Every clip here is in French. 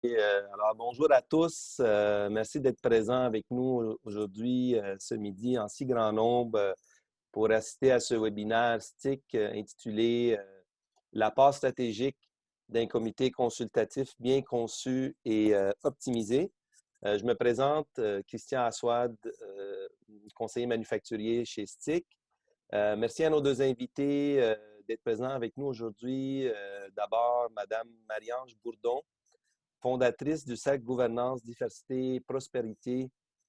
Alors, bonjour à tous. Merci d'être présents avec nous aujourd'hui, ce midi, en si grand nombre, pour assister à ce webinaire STIC intitulé L'apport stratégique d'un comité consultatif bien conçu et optimisé. Je me présente, Christian Assouad, conseiller manufacturier chez STIC. Merci à nos deux invités d'être présents avec nous aujourd'hui. D'abord, Madame Marie-Ange Bourdon, fondatrice du Cercle Gouvernance, Diversité, Prospérité,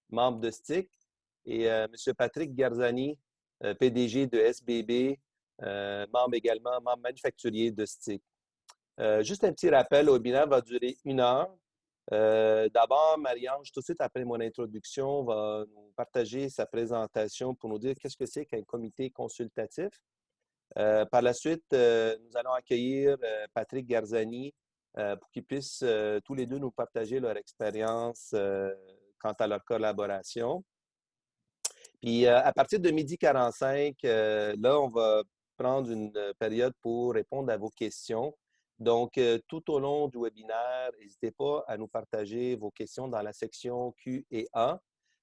membre de STIC, et M. Patrick Garzani, PDG de SBB, membre également, membre manufacturier de STIC. Juste un petit rappel, le webinaire va durer 1 heure. D'abord, Marie-Ange, tout de suite après mon introduction, va nous partager sa présentation pour nous dire qu'est-ce que c'est qu'un comité consultatif. Par la suite, nous allons accueillir Patrick Garzani pour qu'ils puissent tous les deux nous partager leur expérience quant à leur collaboration. Puis à partir de 12h45, là, on va prendre une période pour répondre à vos questions. Donc, tout au long du webinaire, n'hésitez pas à nous partager vos questions dans la section Q et A.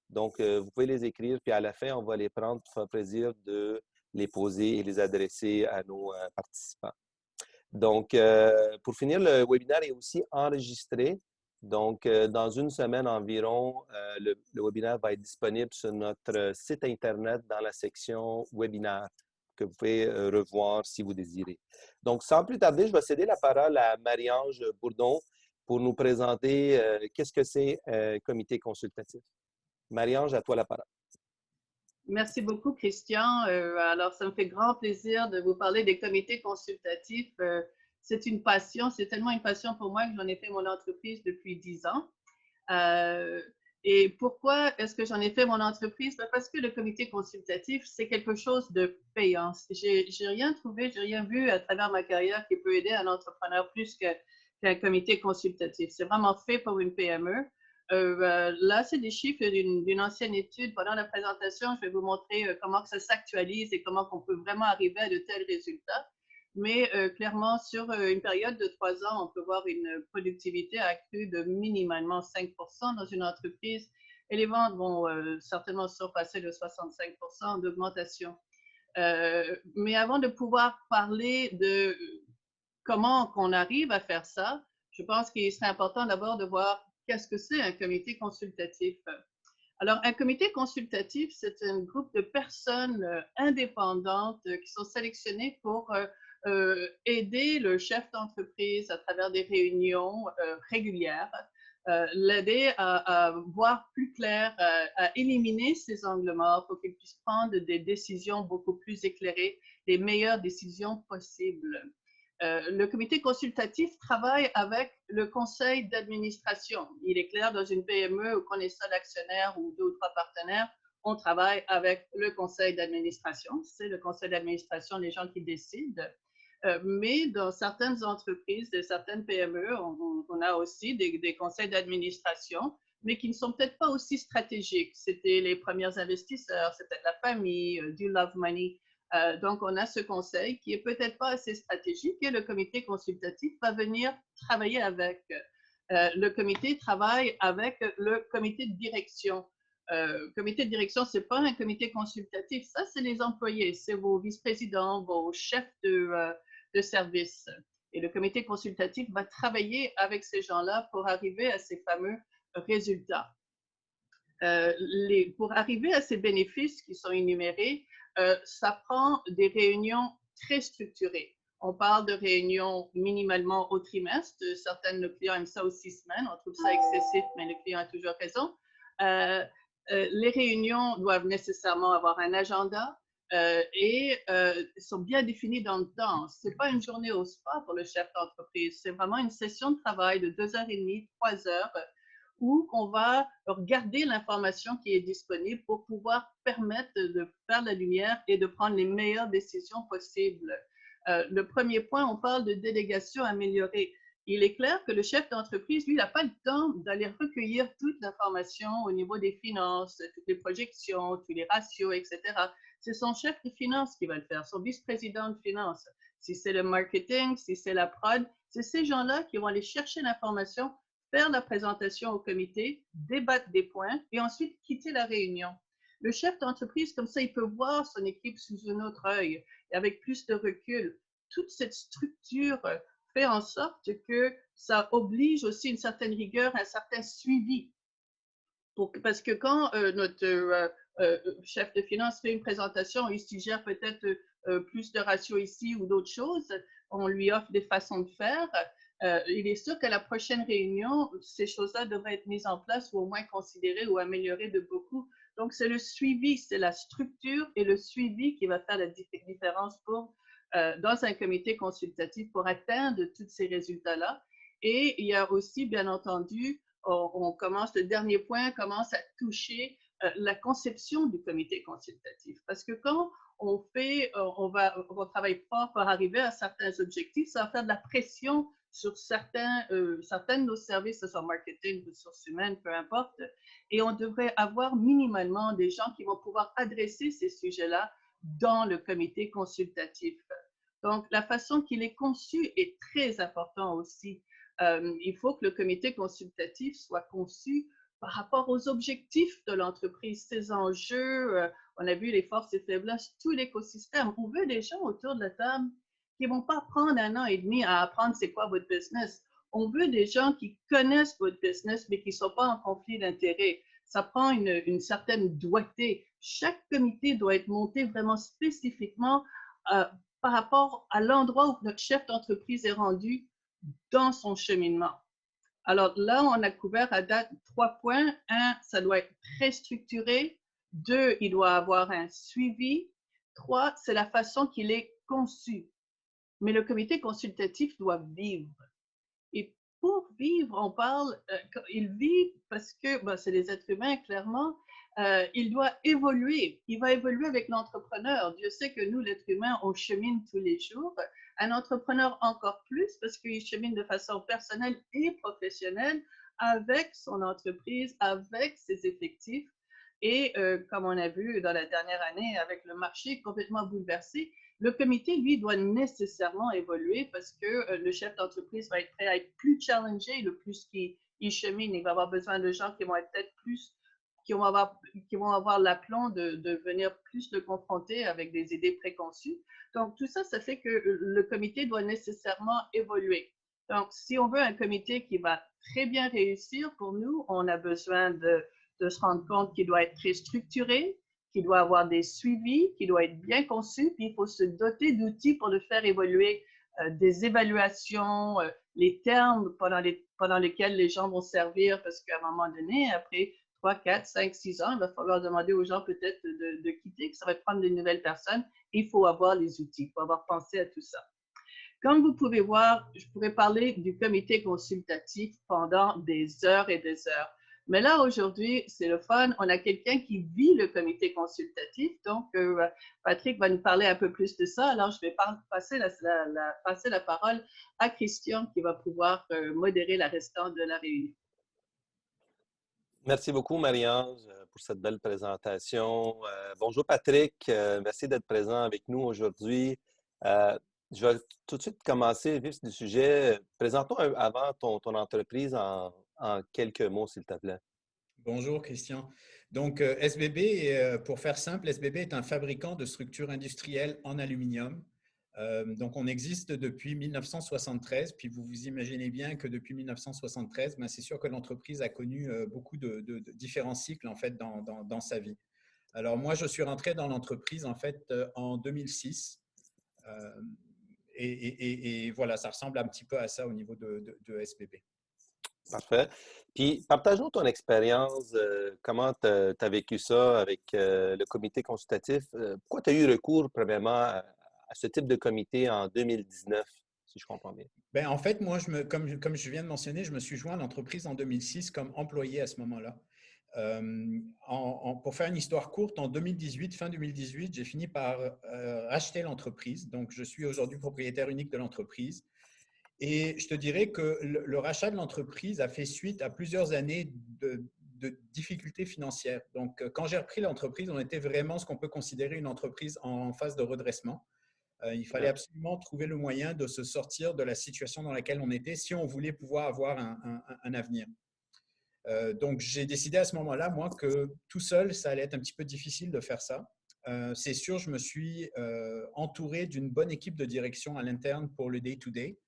Donc, vous pouvez les écrire, puis à la fin, on va les prendre pour faire plaisir de les poser et les adresser à nos participants. Donc, pour finir, le webinaire est aussi enregistré. Donc, dans une semaine environ, le webinaire va être disponible sur notre site Internet dans la section webinaire que vous pouvez revoir si vous désirez. Donc, sans plus tarder, je vais céder la parole à Marie-Ange Bourdon pour nous présenter qu'est-ce que c'est un comité consultatif. Marie-Ange, à toi la parole. Merci beaucoup, Christian. Alors, ça me fait grand plaisir de vous parler des comités consultatifs. C'est une passion, c'est tellement une passion pour moi que j'en ai fait mon entreprise depuis 10 ans. Et pourquoi est-ce que j'en ai fait mon entreprise? Parce que le comité consultatif, c'est quelque chose de payant. J'ai rien trouvé, j'ai rien vu à travers ma carrière qui peut aider un entrepreneur plus qu'un comité consultatif. C'est vraiment fait pour une PME. Là, c'est des chiffres d'une ancienne étude. Pendant la présentation, je vais vous montrer comment ça s'actualise et comment on peut vraiment arriver à de tels résultats. Mais clairement, sur une période de 3 ans, on peut voir une productivité accrue de minimalement 5% dans une entreprise et les ventes vont certainement surpasser le 65% d'augmentation. Mais avant de pouvoir parler de comment on arrive à faire ça, je pense qu'il serait important d'abord de voir qu'est-ce que c'est un comité consultatif. Alors, un comité consultatif, c'est un groupe de personnes indépendantes qui sont sélectionnées pour aider le chef d'entreprise à travers des réunions régulières, l'aider à voir plus clair, à éliminer ses angles morts pour qu'il puisse prendre des décisions beaucoup plus éclairées, les meilleures décisions possibles. Le comité consultatif travaille avec le conseil d'administration. Il est clair, dans une PME où on est seul actionnaire ou 2 ou 3 partenaires, on travaille avec le conseil d'administration. C'est le conseil d'administration, les gens qui décident. Mais dans certaines entreprises, de certaines PME, on a aussi des conseils d'administration, mais qui ne sont peut-être pas aussi stratégiques. C'était les premiers investisseurs, c'est peut-être la famille, du love money. Donc, on a ce conseil qui est peut-être pas assez stratégique et le comité consultatif va venir travailler avec. Le comité travaille avec le comité de direction. Comité de direction, c'est pas un comité consultatif, ça, c'est les employés, c'est vos vice-présidents, vos chefs de service. Et le comité consultatif va travailler avec ces gens-là pour arriver à ces fameux résultats. Pour arriver à ces bénéfices qui sont énumérés, ça prend des réunions très structurées. On parle de réunions minimalement au trimestre. Certains de nos clients aiment ça aux 6 semaines. On trouve ça excessif, mais le client a toujours raison. Les réunions doivent nécessairement avoir un agenda et sont bien définies dans le temps. Ce n'est pas une journée au spa pour le chef d'entreprise. C'est vraiment une session de travail de 2h30, 3 heures où on va regarder l'information qui est disponible pour pouvoir permettre de faire la lumière et de prendre les meilleures décisions possibles. Le premier point, on parle de délégation améliorée. Il est clair que le chef d'entreprise, lui, n'a pas le temps d'aller recueillir toute l'information au niveau des finances, toutes les projections, tous les ratios, etc. C'est son chef de finances qui va le faire, son vice-président de finances. Si c'est le marketing, si c'est la prod, c'est ces gens-là qui vont aller chercher l'information, faire la présentation au comité, débattre des points et ensuite quitter la réunion. Le chef d'entreprise, comme ça, il peut voir son équipe sous un autre œil et avec plus de recul. Toute cette structure fait en sorte que ça oblige aussi une certaine rigueur, un certain suivi. Parce que quand notre chef de finance fait une présentation, il suggère peut-être plus de ratios ici ou d'autres choses, on lui offre des façons de faire. Il est sûr qu'à la prochaine réunion, ces choses-là devraient être mises en place ou au moins considérées ou améliorées de beaucoup. Donc, c'est le suivi, c'est la structure et le suivi qui va faire la différence dans un comité consultatif pour atteindre tous ces résultats-là. Et il y a aussi, bien entendu, on commence, le dernier point commence à toucher la conception du comité consultatif. Parce que quand on travaille fort pour arriver à certains objectifs, ça va faire de la pression sur certains de nos services, que ce soit marketing, ressources humaines, peu importe. Et on devrait avoir minimalement des gens qui vont pouvoir adresser ces sujets-là dans le comité consultatif. Donc, la façon qu'il est conçu est très important aussi. Il faut que le comité consultatif soit conçu par rapport aux objectifs de l'entreprise, ses enjeux. On a vu les forces et faiblesses, tout l'écosystème. On veut des gens autour de la table qui ne vont pas prendre 1 an et demi à apprendre c'est quoi votre business. On veut des gens qui connaissent votre business, mais qui ne sont pas en conflit d'intérêts. Ça prend une certaine doigté. Chaque comité doit être monté vraiment spécifiquement par rapport à l'endroit où notre chef d'entreprise est rendu dans son cheminement. Alors là, on a couvert à date 3 points. 1, ça doit être très structuré. 2, il doit avoir un suivi. 3, c'est la façon qu'il est conçu. Mais le comité consultatif doit vivre. Et pour vivre, on parle, il vit parce que c'est des êtres humains, clairement. Il doit évoluer. Il va évoluer avec l'entrepreneur. Dieu sait que nous, l'être humain, on chemine tous les jours. Un entrepreneur encore plus parce qu'il chemine de façon personnelle et professionnelle avec son entreprise, avec ses effectifs. Et comme on a vu dans la dernière année avec le marché complètement bouleversé, le comité, lui, doit nécessairement évoluer parce que le chef d'entreprise va être prêt à être plus challengé le plus qu'il chemine. Il va avoir besoin de gens qui vont être peut-être plus, qui vont avoir l'aplomb de venir plus le confronter avec des idées préconçues. Donc, tout ça, ça fait que le comité doit nécessairement évoluer. Donc, si on veut un comité qui va très bien réussir pour nous, on a besoin de se rendre compte qu'il doit être très structuré, qu'il doit avoir des suivis, qu'il doit être bien conçu, puis il faut se doter d'outils pour le faire évoluer, des évaluations, les termes pendant lesquels les gens vont servir, parce qu'à un moment donné, après 3, 4, 5, 6 ans, il va falloir demander aux gens peut-être de quitter, que ça va prendre de nouvelles personnes. Il faut avoir les outils, il faut avoir pensé à tout ça. Comme vous pouvez voir, je pourrais parler du comité consultatif pendant des heures et des heures. Mais là, aujourd'hui, c'est le fun. On a quelqu'un qui vit le comité consultatif. Donc, Patrick va nous parler un peu plus de ça. Alors, je vais passer la parole à Christian qui va pouvoir modérer la restante de la réunion. Merci beaucoup, Marie-Ange, pour cette belle présentation. Bonjour, Patrick. Merci d'être présent avec nous aujourd'hui. Je vais tout de suite commencer le vif du sujet. Présentons avant ton entreprise en quelques mots, s'il te plaît. Bonjour, Christian. Donc, SBB, pour faire simple, SBB est un fabricant de structures industrielles en aluminium. Donc, on existe depuis 1973, puis vous vous imaginez bien que depuis 1973, c'est sûr que l'entreprise a connu beaucoup de différents cycles en fait dans sa vie. Alors, moi, je suis rentré dans l'entreprise en fait en 2006. Et voilà, ça ressemble un petit peu à ça au niveau de SBB. Parfait. Puis, partage-nous ton expérience. Comment tu as vécu ça avec le comité consultatif? Pourquoi tu as eu recours, premièrement, à ce type de comité en 2019, si je comprends bien? Ben, en fait, moi, comme je viens de mentionner, je me suis joint à l'entreprise en 2006 comme employé à ce moment-là. Pour faire une histoire courte, en 2018, fin 2018, j'ai fini par racheter l'entreprise. Donc, je suis aujourd'hui propriétaire unique de l'entreprise. Et je te dirais que le rachat de l'entreprise a fait suite à plusieurs années de difficultés financières. Donc, quand j'ai repris l'entreprise, on était vraiment ce qu'on peut considérer une entreprise en phase de redressement. Il fallait absolument trouver le moyen de se sortir de la situation dans laquelle on était si on voulait pouvoir avoir un avenir. Donc, j'ai décidé à ce moment-là, moi, que tout seul, ça allait être un petit peu difficile de faire ça. C'est sûr, je me suis entouré d'une bonne équipe de direction à l'interne pour le day-to-day,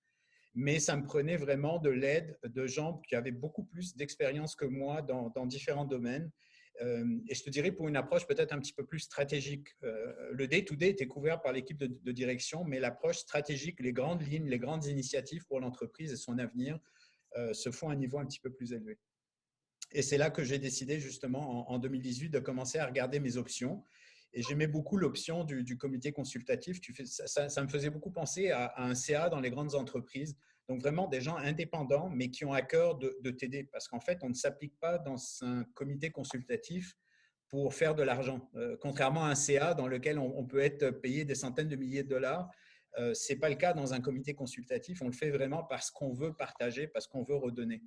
mais ça me prenait vraiment de l'aide de gens qui avaient beaucoup plus d'expérience que moi dans différents domaines. Et je te dirais pour une approche peut-être un petit peu plus stratégique. Le day-to-day était couvert par l'équipe de direction, mais l'approche stratégique, les grandes lignes, les grandes initiatives pour l'entreprise et son avenir se font à un niveau un petit peu plus élevé. Et c'est là que j'ai décidé justement en 2018 de commencer à regarder mes options. Et j'aimais beaucoup l'option du comité consultatif. Ça me faisait beaucoup penser à un CA dans les grandes entreprises. Donc vraiment des gens indépendants, mais qui ont à cœur de t'aider. Parce qu'en fait, on ne s'applique pas dans un comité consultatif pour faire de l'argent. Contrairement à un CA dans lequel on peut être payé des centaines de milliers de dollars, ce n'est pas le cas dans un comité consultatif. On le fait vraiment parce qu'on veut partager, parce qu'on veut redonner.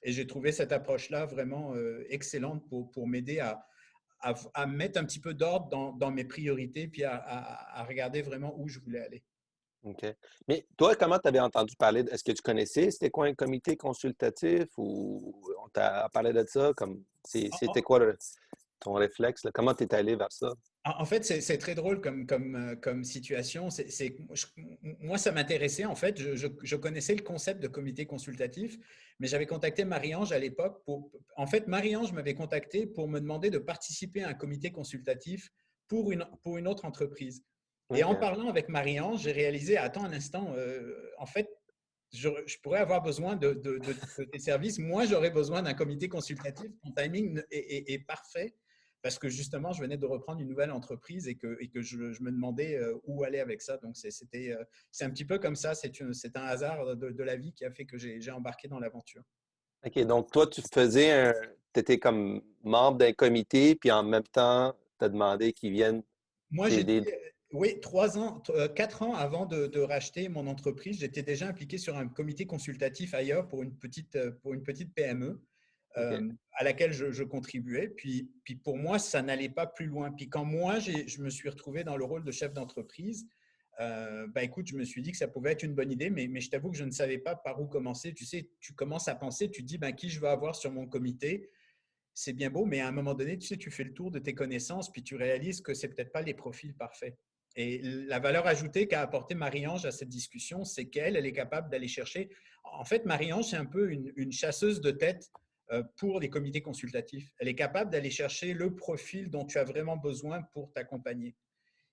Et j'ai trouvé cette approche-là vraiment excellente pour m'aider à mettre un petit peu d'ordre dans mes priorités, puis à regarder vraiment où je voulais aller. OK. Mais toi, comment tu avais entendu parler? Est-ce que tu connaissais c'était quoi un comité consultatif ou on t'a parlé de ça? C'était quoi ton réflexe? Là? Comment tu es allé vers ça? En fait, c'est très drôle comme situation. Moi, ça m'intéressait. En fait, je connaissais le concept de comité consultatif, mais j'avais contacté Marie-Ange à l'époque. En fait, Marie-Ange m'avait contacté pour me demander de participer à un comité consultatif pour une autre entreprise. Et en OK. parlant avec Marie-Ange, j'ai réalisé, attends un instant, en fait, je pourrais avoir besoin de tes services. Moi, j'aurais besoin d'un comité consultatif. Ton timing est parfait parce que justement, je venais de reprendre une nouvelle entreprise et que je me demandais où aller avec ça. Donc, c'est un petit peu comme ça. C'est un hasard de la vie qui a fait que j'ai embarqué dans l'aventure. OK. Donc, toi, tu étais comme membre d'un comité, puis en même temps, tu as demandé qu'ils viennent Moi, t'aider. oui, 4 ans avant de racheter mon entreprise, j'étais déjà impliqué sur un comité consultatif ailleurs pour une petite PME OK. à laquelle je contribuais. Puis pour moi, ça n'allait pas plus loin. Puis quand moi, je me suis retrouvé dans le rôle de chef d'entreprise, écoute, je me suis dit que ça pouvait être une bonne idée, mais je t'avoue que je ne savais pas par où commencer. Tu sais, tu commences à penser, tu te dis qui je vais avoir sur mon comité. C'est bien beau, mais à un moment donné, tu sais, tu fais le tour de tes connaissances, puis tu réalises que ce n'est peut-être pas les profils parfaits. Et la valeur ajoutée qu'a apporté Marie-Ange à cette discussion, c'est qu'elle est capable d'aller chercher. En fait, Marie-Ange, c'est un peu une chasseuse de tête pour les comités consultatifs. Elle est capable d'aller chercher le profil dont tu as vraiment besoin pour t'accompagner.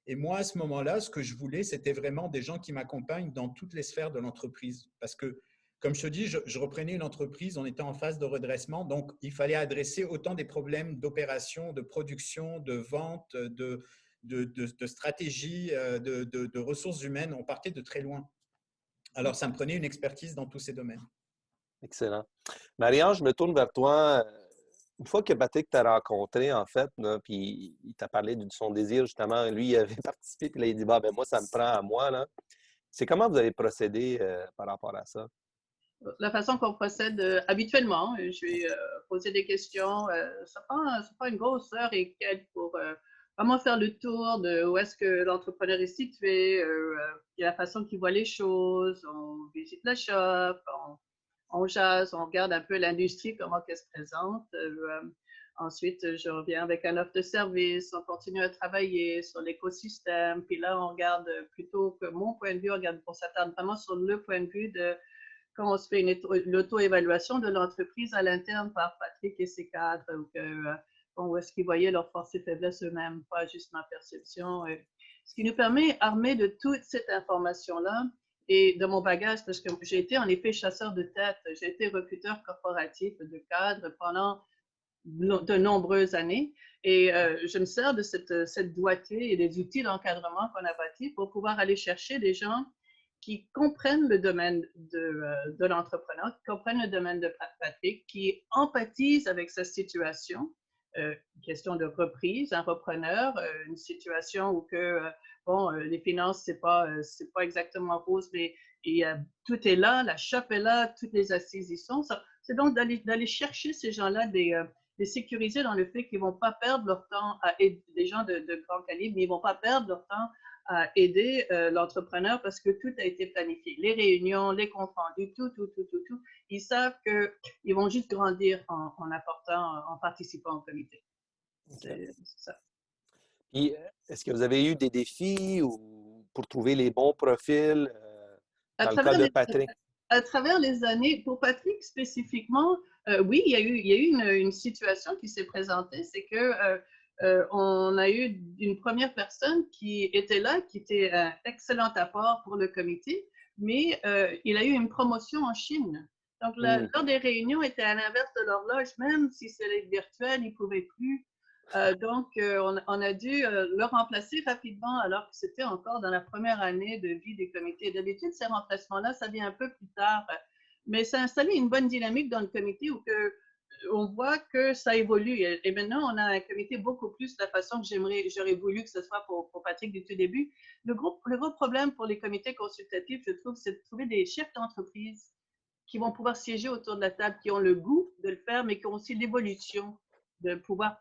Et moi, à ce moment-là, ce que je voulais, c'était vraiment des gens qui m'accompagnent dans toutes les sphères de l'entreprise. Parce que, comme je te dis, je reprenais une entreprise, on était en phase de redressement, donc il fallait adresser autant des problèmes d'opération, de production, de vente, de stratégie, de ressources humaines. On partait de très loin. Alors, ça me prenait une expertise dans tous ces domaines. Excellent. Marie-Ange, je me tourne vers toi. Une fois que Patrick t'a rencontré, en fait, là, puis il t'a parlé de son désir, justement, lui, il avait participé, puis là, il dit, bah, ben moi, ça me prend à moi, là. C'est comment vous avez procédé par rapport à ça? La façon qu'on procède habituellement, je vais poser des questions. Ça prend une grosse heure et quelques pour vraiment faire le tour de où est-ce que l'entrepreneur est situé, la façon qu'il voit les choses. On visite le shop, on jase, on regarde un peu l'industrie, comment elle se présente. Ensuite, je reviens avec un offre de service, on continue à travailler sur l'écosystème. Puis là, on regarde plutôt que mon point de vue, on regarde pour s'attarder vraiment sur le point de vue de quand on se fait l'auto-évaluation de l'entreprise à l'interne par Patrick et ses cadres, où est-ce qu'ils voyaient leurs forces et faiblesses eux-mêmes, pas juste ma perception. Ce qui nous permet, armé de toute cette information-là et de mon bagage, parce que j'ai été en effet chasseur de tête, j'ai été recruteur corporatif de cadre pendant de nombreuses années. Et je me sers de cette doigté et des outils d'encadrement qu'on a bâtis pour pouvoir aller chercher des gens qui comprennent le domaine de l'entrepreneur, qui comprennent le domaine de Patrick, qui empathisent avec sa situation, question de reprise, un repreneur, une situation où les finances, c'est pas exactement rose, mais tout est là, la shop est là, toutes les assises y sont. C'est donc d'aller chercher ces gens-là, les sécuriser dans le fait qu'ils ne vont pas perdre leur temps à aider des gens de grand calibre, mais ils ne vont pas perdre leur temps à aider l'entrepreneur parce que tout a été planifié. Les réunions, les comptes rendus, tout. Ils savent qu'ils vont juste grandir en apportant, en participant au comité. C'est ça. Puis, est-ce que vous avez eu des défis pour trouver les bons profils À dans le cas travers de les, Patrick? à travers les années, pour Patrick spécifiquement, oui, il y a eu une situation qui s'est présentée, c'est que on a eu une première personne qui était là, qui était un excellent apport pour le comité, mais il a eu une promotion en Chine. Donc, lors des réunions était à l'inverse de l'horloge, même si c'est virtuel, il ne pouvait plus. Donc, on a dû le remplacer rapidement alors que c'était encore dans la première année de vie des comités. D'habitude, ces remplacements-là, ça vient un peu plus tard, mais ça a installé une bonne dynamique dans le comité où on voit que ça évolue. Et maintenant, on a un comité beaucoup plus de la façon que j'aurais voulu que ce soit pour Patrick du tout début. Le gros problème pour les comités consultatifs, je trouve, c'est de trouver des chefs d'entreprise qui vont pouvoir siéger autour de la table, qui ont le goût de le faire, mais qui ont aussi l'évolution de pouvoir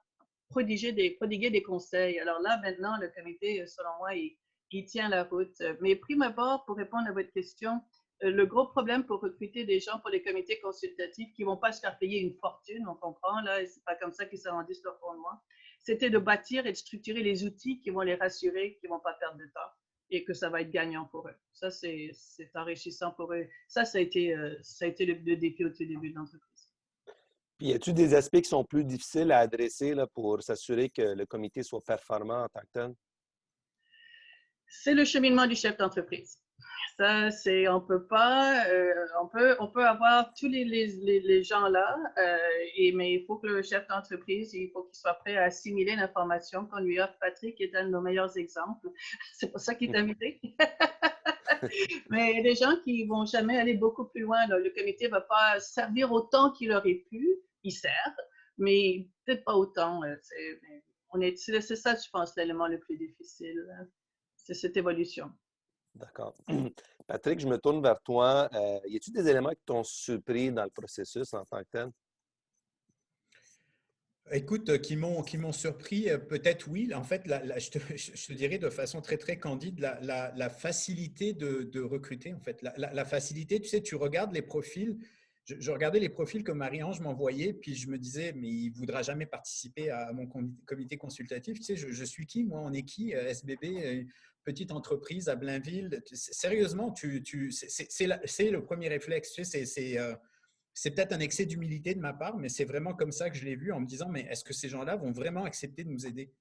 prodiguer des conseils. Alors là, maintenant, le comité, selon moi, il tient la route. Mais prime abord, pour répondre à votre question, le gros problème pour recruter des gens pour les comités consultatifs qui ne vont pas se faire payer une fortune, on comprend, là, c'est pas comme ça qu'ils s'arrondissent leur fondement, c'était de bâtir et de structurer les outils qui vont les rassurer, qui ne vont pas perdre de temps et que ça va être gagnant pour eux. Ça, c'est enrichissant pour eux. Ça a été le défi au tout début de l'entreprise. Puis, y a-t-il des aspects qui sont plus difficiles à adresser là, pour s'assurer que le comité soit performant en tant que tel? C'est le cheminement du chef d'entreprise. Ça, on peut pas, on peut avoir tous les gens là, mais il faut que le chef d'entreprise, il faut qu'il soit prêt à assimiler l'information qu'on lui offre. Patrick est un de nos meilleurs exemples. C'est pour ça qu'il est invité. Mais il y a des gens qui vont jamais aller beaucoup plus loin. Là. Le comité va pas servir autant qu'il aurait pu. Il sert, mais peut-être pas autant. C'est ça, je pense, l'élément le plus difficile. C'est cette évolution. D'accord. Patrick, je me tourne vers toi. Y a-t-il des éléments qui t'ont surpris dans le processus en tant que tel? Écoute, qui m'ont surpris, peut-être oui. En fait, je te dirais de façon très, très candide, la facilité de recruter. En fait, la facilité, tu sais, tu regardes les profils. Je regardais les profils que Marie-Ange m'envoyait, puis je me disais, mais il ne voudra jamais participer à mon comité consultatif. Tu sais, je suis qui? Moi, on est qui? SBB, petite entreprise à Blainville. Sérieusement, c'est le premier réflexe. Tu sais, c'est peut-être un excès d'humilité de ma part, mais c'est vraiment comme ça que je l'ai vu en me disant, mais est-ce que ces gens-là vont vraiment accepter de nous aider?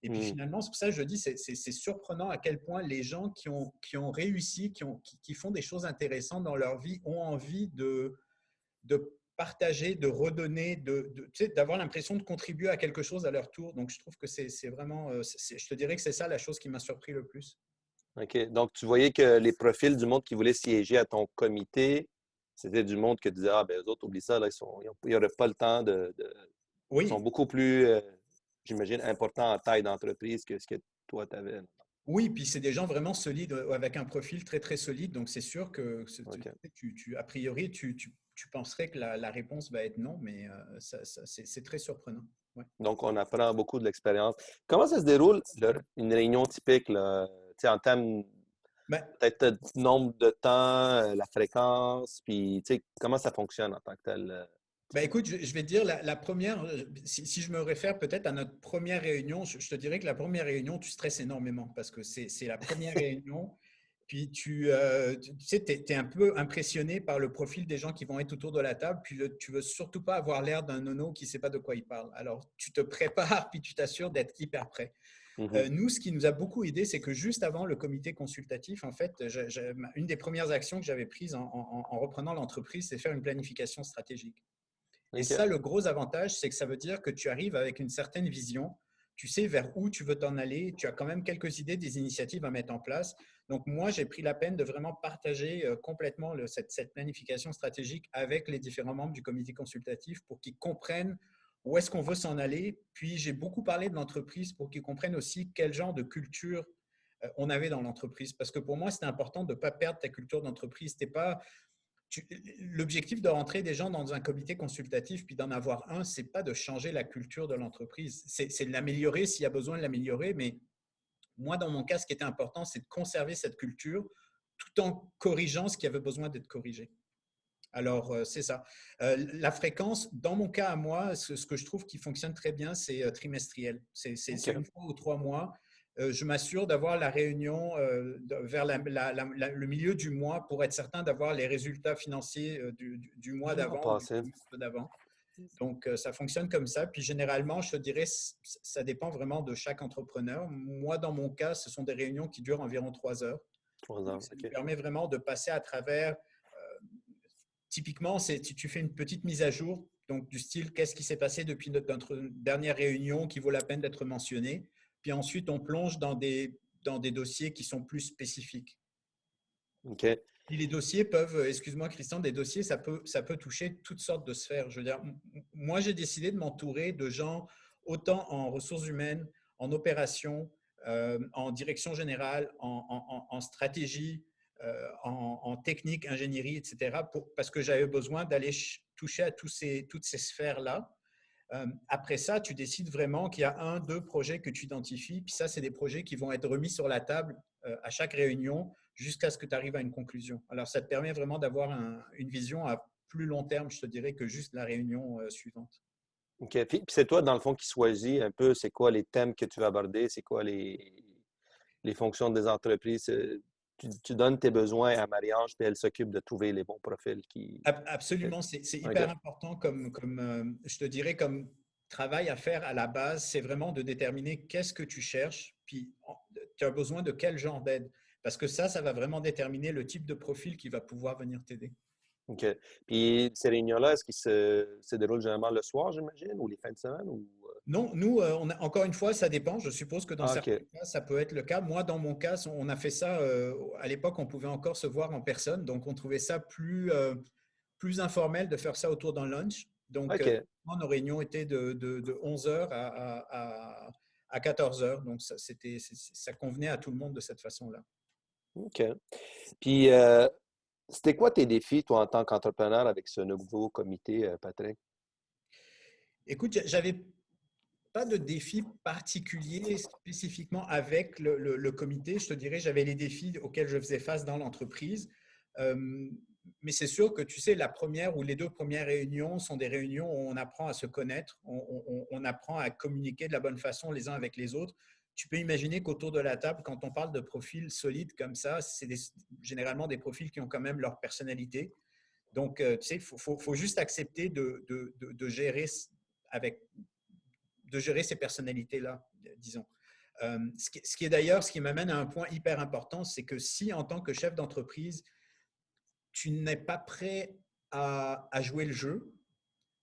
Et puis finalement, c'est pour ça que je dis, c'est surprenant à quel point les gens qui ont réussi, qui font des choses intéressantes dans leur vie, ont envie de partager, de redonner, tu sais, d'avoir l'impression de contribuer à quelque chose à leur tour. Donc, je trouve que c'est vraiment, je te dirais que c'est ça la chose qui m'a surpris le plus. OK. Donc, tu voyais que les profils du monde qui voulait siéger à ton comité, c'était du monde que tu disais, ah, ben, eux autres, oublie ça, là, ils n'auraient pas le temps Ils sont Oui, beaucoup plus, j'imagine, importants en taille d'entreprise que ce que toi, tu avais. oui, puis c'est des gens vraiment solides, avec un profil très, très solide. Donc, c'est sûr que, OK. a priori, tu penserais que la réponse va être non, mais c'est très surprenant. Ouais. Donc, on apprend beaucoup de l'expérience. Comment ça se déroule, une réunion typique, là, tu sais, en termes Ben, peut-être de nombre de temps, la fréquence, puis tu sais, comment ça fonctionne en tant que tel? écoute, je vais te dire, la première, si je me réfère peut-être à notre première réunion, je te dirais que la première réunion, tu stresses énormément parce que c'est la première réunion. Puis tu sais, tu es un peu impressionné par le profil des gens qui vont être autour de la table. Puis tu ne veux surtout pas avoir l'air d'un nono qui ne sait pas de quoi il parle. Alors, tu te prépares, puis tu t'assures d'être hyper prêt. Mhm. Nous, ce qui nous a beaucoup aidé, c'est que juste avant le comité consultatif, en fait, une des premières actions que j'avais prises en reprenant l'entreprise, c'est faire une planification stratégique. Et OK. ça, le gros avantage, c'est que ça veut dire que tu arrives avec une certaine vision, tu sais vers où tu veux t'en aller, tu as quand même quelques idées des initiatives à mettre en place. Donc, moi, j'ai pris la peine de vraiment partager complètement cette planification stratégique avec les différents membres du comité consultatif pour qu'ils comprennent où est-ce qu'on veut s'en aller. Puis, j'ai beaucoup parlé de l'entreprise pour qu'ils comprennent aussi quel genre de culture on avait dans l'entreprise. Parce que pour moi, c'était important de ne pas perdre ta culture d'entreprise. C'était pas l'objectif de rentrer des gens dans un comité consultatif puis d'en avoir un, c'est pas de changer la culture de l'entreprise. C'est de l'améliorer s'il y a besoin de l'améliorer, mais Moi, dans mon cas, ce qui était important, c'est de conserver cette culture tout en corrigeant ce qui avait besoin d'être corrigé. Alors, c'est ça. La fréquence, dans mon cas à moi, ce que je trouve qui fonctionne très bien, c'est trimestriel. C'est OK. 1 fois ou 3 mois. Je m'assure d'avoir la réunion vers le milieu du mois pour être certain d'avoir les résultats financiers du mois Ah, d'avant ou du passé. trimestre d'avant. Donc, ça fonctionne comme ça. Puis, généralement, je te dirais, ça dépend vraiment de chaque entrepreneur. Moi, dans mon cas, ce sont des réunions qui durent environ 3 heures. 3 Donc, heures. ça nous OK. permet vraiment de passer à travers. Typiquement, tu fais une petite mise à jour, donc du style, qu'est-ce qui s'est passé depuis notre dernière réunion qui vaut la peine d'être mentionné. Puis ensuite, on plonge dans des dossiers qui sont plus spécifiques. OK. Puis les dossiers peuvent, excuse-moi Christian, des dossiers, ça peut toucher toutes sortes de sphères. Je veux dire, moi, j'ai décidé de m'entourer de gens autant en ressources humaines, en opérations, en direction générale, en stratégie, en technique, ingénierie, etc., parce que j'avais besoin d'aller toucher à toutes ces sphères-là. Après ça, tu décides vraiment qu'il y a 1, 2 projets que tu identifies, puis ça, c'est des projets qui vont être remis sur la table à chaque réunion jusqu'à ce que tu arrives à une conclusion. Alors, ça te permet vraiment d'avoir une vision à plus long terme, je te dirais, que juste la réunion suivante. OK. Puis c'est toi, dans le fond, qui choisis un peu c'est quoi les thèmes que tu vas aborder, c'est quoi les fonctions des entreprises. Tu donnes tes besoins à Marie-Ange, puis elle s'occupe de trouver les bons profils qui. OK. Absolument, c'est hyper OK. important je te dirais, comme travail à faire à la base, c'est vraiment de déterminer qu'est-ce que tu cherches, puis tu as besoin de quel genre d'aide. Parce que ça va vraiment déterminer le type de profil qui va pouvoir venir t'aider. OK. Puis ces réunions-là, est-ce qu'ils se déroulent généralement le soir, j'imagine, ou les fins de semaine? Ou... Non, nous, encore une fois, ça dépend. Je suppose que dans Ah, certains OK. cas, ça peut être le cas. Moi, dans mon cas, on a fait ça, à l'époque, on pouvait encore se voir en personne. Donc, on trouvait ça plus informel de faire ça autour d'un lunch. Donc, OK. nos réunions étaient de 11 heures à 14 heures. Donc, ça convenait à tout le monde de cette façon-là. OK. Puis, c'était quoi tes défis, toi, en tant qu'entrepreneur, avec ce nouveau comité, Patrick? Écoute, j'avais pas de défi particulier spécifiquement avec le comité. Je te dirais, j'avais les défis auxquels je faisais face dans l'entreprise. Mais c'est sûr que tu sais, la première ou les 2 premières réunions sont des réunions où on apprend à se connaître, on apprend à communiquer de la bonne façon les uns avec les autres. Tu peux imaginer qu'autour de la table, quand on parle de profils solides comme ça, c'est généralement des profils qui ont quand même leur personnalité. Donc, tu sais, faut juste accepter de gérer avec de gérer ces personnalités-là, disons. Ce qui est d'ailleurs, ce qui m'amène à un point hyper important, c'est que si en tant que chef d'entreprise, tu n'es pas prêt à jouer le jeu,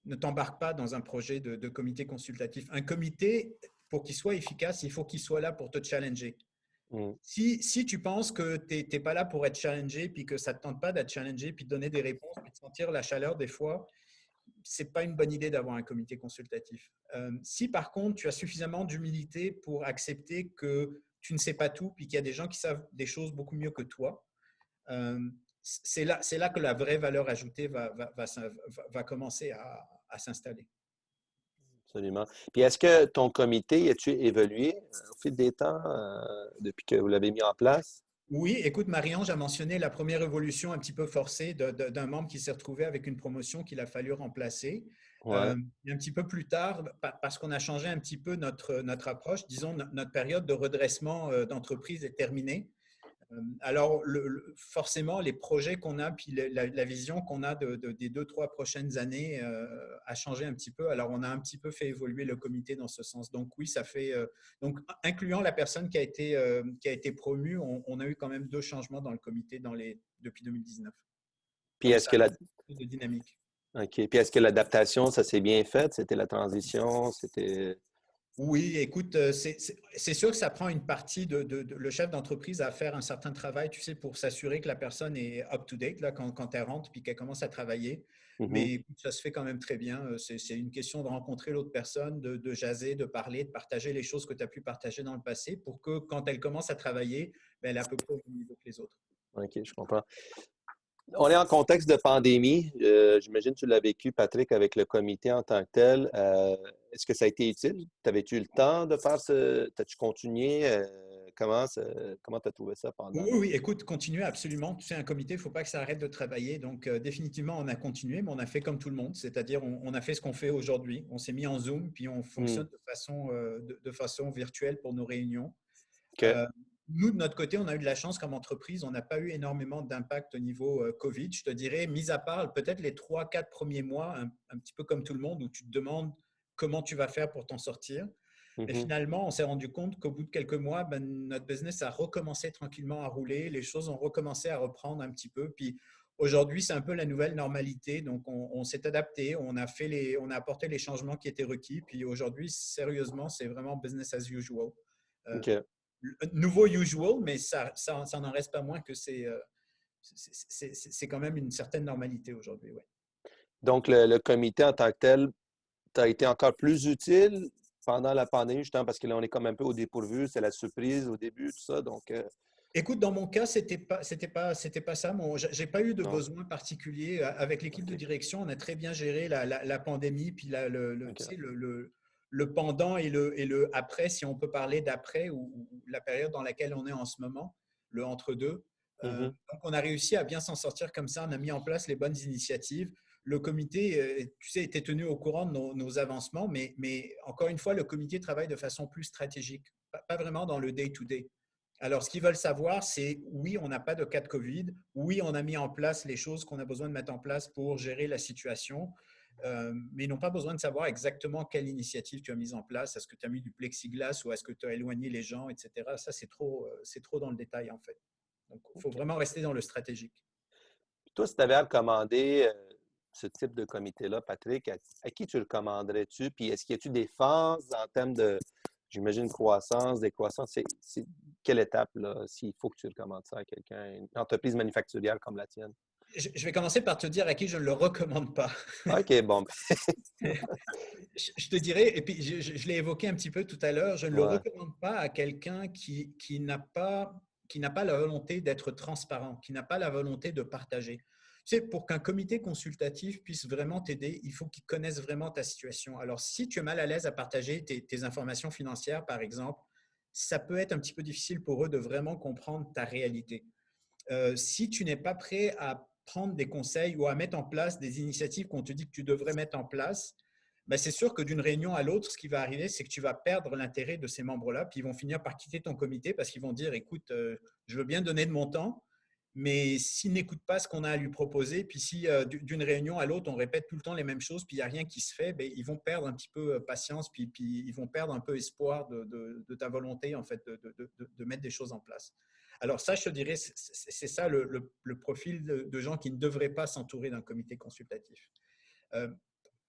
ne t'embarque pas dans un projet de comité consultatif. Un comité, pour qu'il soit efficace, il faut qu'il soit là pour te challenger. Mm. Si tu penses que tu n'es pas là pour être challengé, puis que ça ne te tente pas d'être challengé, puis de donner des réponses, puis de sentir la chaleur des fois, c'est pas une bonne idée d'avoir un comité consultatif. Si par contre, tu as suffisamment d'humilité pour accepter que tu ne sais pas tout, puis qu'il y a des gens qui savent des choses beaucoup mieux que toi, c'est là que la vraie valeur ajoutée va commencer à s'installer. Absolument. Puis, est-ce que ton comité, as-tu évolué au fil des temps, depuis que vous l'avez mis en place? Oui, écoute, Marie-Ange a mentionné la première évolution un petit peu forcée d'un membre qui s'est retrouvé avec une promotion qu'il a fallu remplacer. Ouais. Et un petit peu plus tard, parce qu'on a changé un petit peu notre approche, disons, notre période de redressement d'entreprise est terminée. Alors, forcément, les projets qu'on a, puis la vision qu'on a des 2, 3 prochaines années a changé un petit peu. Alors, on a un petit peu fait évoluer le comité dans ce sens. Donc, oui, ça fait. Donc, incluant la personne qui a été promue, on a eu quand même 2 changements dans le comité depuis 2019. Puis, Donc, est-ce ça que a la... plus de dynamique. OK. Puis, est-ce que l'adaptation, ça s'est bien fait? C'était la transition? C'était... Oui, écoute, c'est sûr que ça prend une partie le chef d'entreprise à faire un certain travail, tu sais, pour s'assurer que la personne est up-to-date là, quand elle rentre puis qu'elle commence à travailler. Mhm. Mais écoute, ça se fait quand même très bien. C'est une question de rencontrer l'autre personne, de jaser, de parler, de partager les choses que tu as pu partager dans le passé pour que quand elle commence à travailler, ben, elle est à peu près au même niveau que les autres. OK, je comprends. On est en contexte de pandémie. J'imagine que tu l'as vécu, Patrick, avec le comité en tant que tel. Est-ce que ça a été utile? T'avais-tu eu le temps de faire ce... T'as-tu continué? comment tu as trouvé ça pendant? Oui, oui, écoute, continuer absolument. Tu sais, un comité, il ne faut pas que ça arrête de travailler. Donc, définitivement, on a continué, mais on a fait comme tout le monde. C'est-à-dire, on a fait ce qu'on fait aujourd'hui. On s'est mis en Zoom, puis on Hmm. fonctionne de façon virtuelle pour nos réunions. OK. Euh, Nous, de notre côté, on a eu de la chance comme entreprise. On n'a pas eu énormément d'impact au niveau COVID. Je te dirais, mis à part peut-être les 3, 4 premiers mois, un petit peu comme tout le monde, où tu te demandes comment tu vas faire pour t'en sortir. Mais Mhm. finalement, on s'est rendu compte qu'au bout de quelques mois, notre business a recommencé tranquillement à rouler. Les choses ont recommencé à reprendre un petit peu. Puis aujourd'hui, c'est un peu la nouvelle normalité. Donc, on s'est adapté, on a apporté les changements qui étaient requis. Puis aujourd'hui, sérieusement, c'est vraiment business as usual. Euh, OK. Nouveau usual, mais ça n'en reste pas moins que c'est quand même une certaine normalité aujourd'hui. Ouais. Donc, le comité en tant que tel, tu as été encore plus utile pendant la pandémie, justement, parce que là, on est comme un peu au dépourvu, c'est la surprise au début, tout ça. Donc, Écoute, dans mon cas, c'était pas ça. J'ai pas eu de non. besoin particulier. Avec l'équipe de OK. direction, on a très bien géré la pandémie, puis tu OK. sais, le pendant et le après, si on peut parler d'après, ou la période dans laquelle on est en ce moment, le entre-deux. Mhm. Donc, on a réussi à bien s'en sortir comme ça. On a mis en place les bonnes initiatives. Le comité, tu sais, était tenu au courant de nos avancements, mais encore une fois, le comité travaille de façon plus stratégique, pas vraiment dans le day-to-day. Alors, ce qu'ils veulent savoir, c'est oui, on n'a pas de cas de COVID, oui, on a mis en place les choses qu'on a besoin de mettre en place pour gérer la situation, mais ils n'ont pas besoin de savoir exactement quelle initiative tu as mise en place. Est-ce que tu as mis du plexiglas ou est-ce que tu as éloigné les gens, etc. Ça, c'est trop dans le détail, en fait. Donc, il faut vraiment rester dans le stratégique. Toi, si tu avais à recommander ce type de comité-là, Patrick, à qui tu le recommanderais-tu? Puis est-ce qu'il y a-tu des phases en termes de, j'imagine, croissance, décroissance? C'est quelle étape, là, s'il faut que tu recommandes ça à quelqu'un, une entreprise manufacturière comme la tienne? Je vais commencer par te dire à qui je ne le recommande pas. OK, bon. Je te dirais, et puis je l'ai évoqué un petit peu tout à l'heure, je ne le Ouais. recommande pas à quelqu'un qui n'a pas la volonté d'être transparent, qui n'a pas la volonté de partager. Tu sais, pour qu'un comité consultatif puisse vraiment t'aider, il faut qu'il connaisse vraiment ta situation. Alors, si tu es mal à l'aise à partager tes informations financières, par exemple, ça peut être un petit peu difficile pour eux de vraiment comprendre ta réalité. Si tu n'es pas prêt à prendre des conseils ou à mettre en place des initiatives qu'on te dit que tu devrais mettre en place, ben c'est sûr que d'une réunion à l'autre, ce qui va arriver, c'est que tu vas perdre l'intérêt de ces membres-là, puis ils vont finir par quitter ton comité parce qu'ils vont dire, écoute, je veux bien donner de mon temps, mais s'ils n'écoutent pas ce qu'on a à lui proposer, puis si d'une réunion à l'autre, on répète tout le temps les mêmes choses, puis il n'y a rien qui se fait, ben, ils vont perdre un petit peu patience, puis ils vont perdre un peu espoir de ta volonté, en fait, de mettre des choses en place. Alors ça, je te dirais, c'est ça le profil de gens qui ne devraient pas s'entourer d'un comité consultatif. Euh,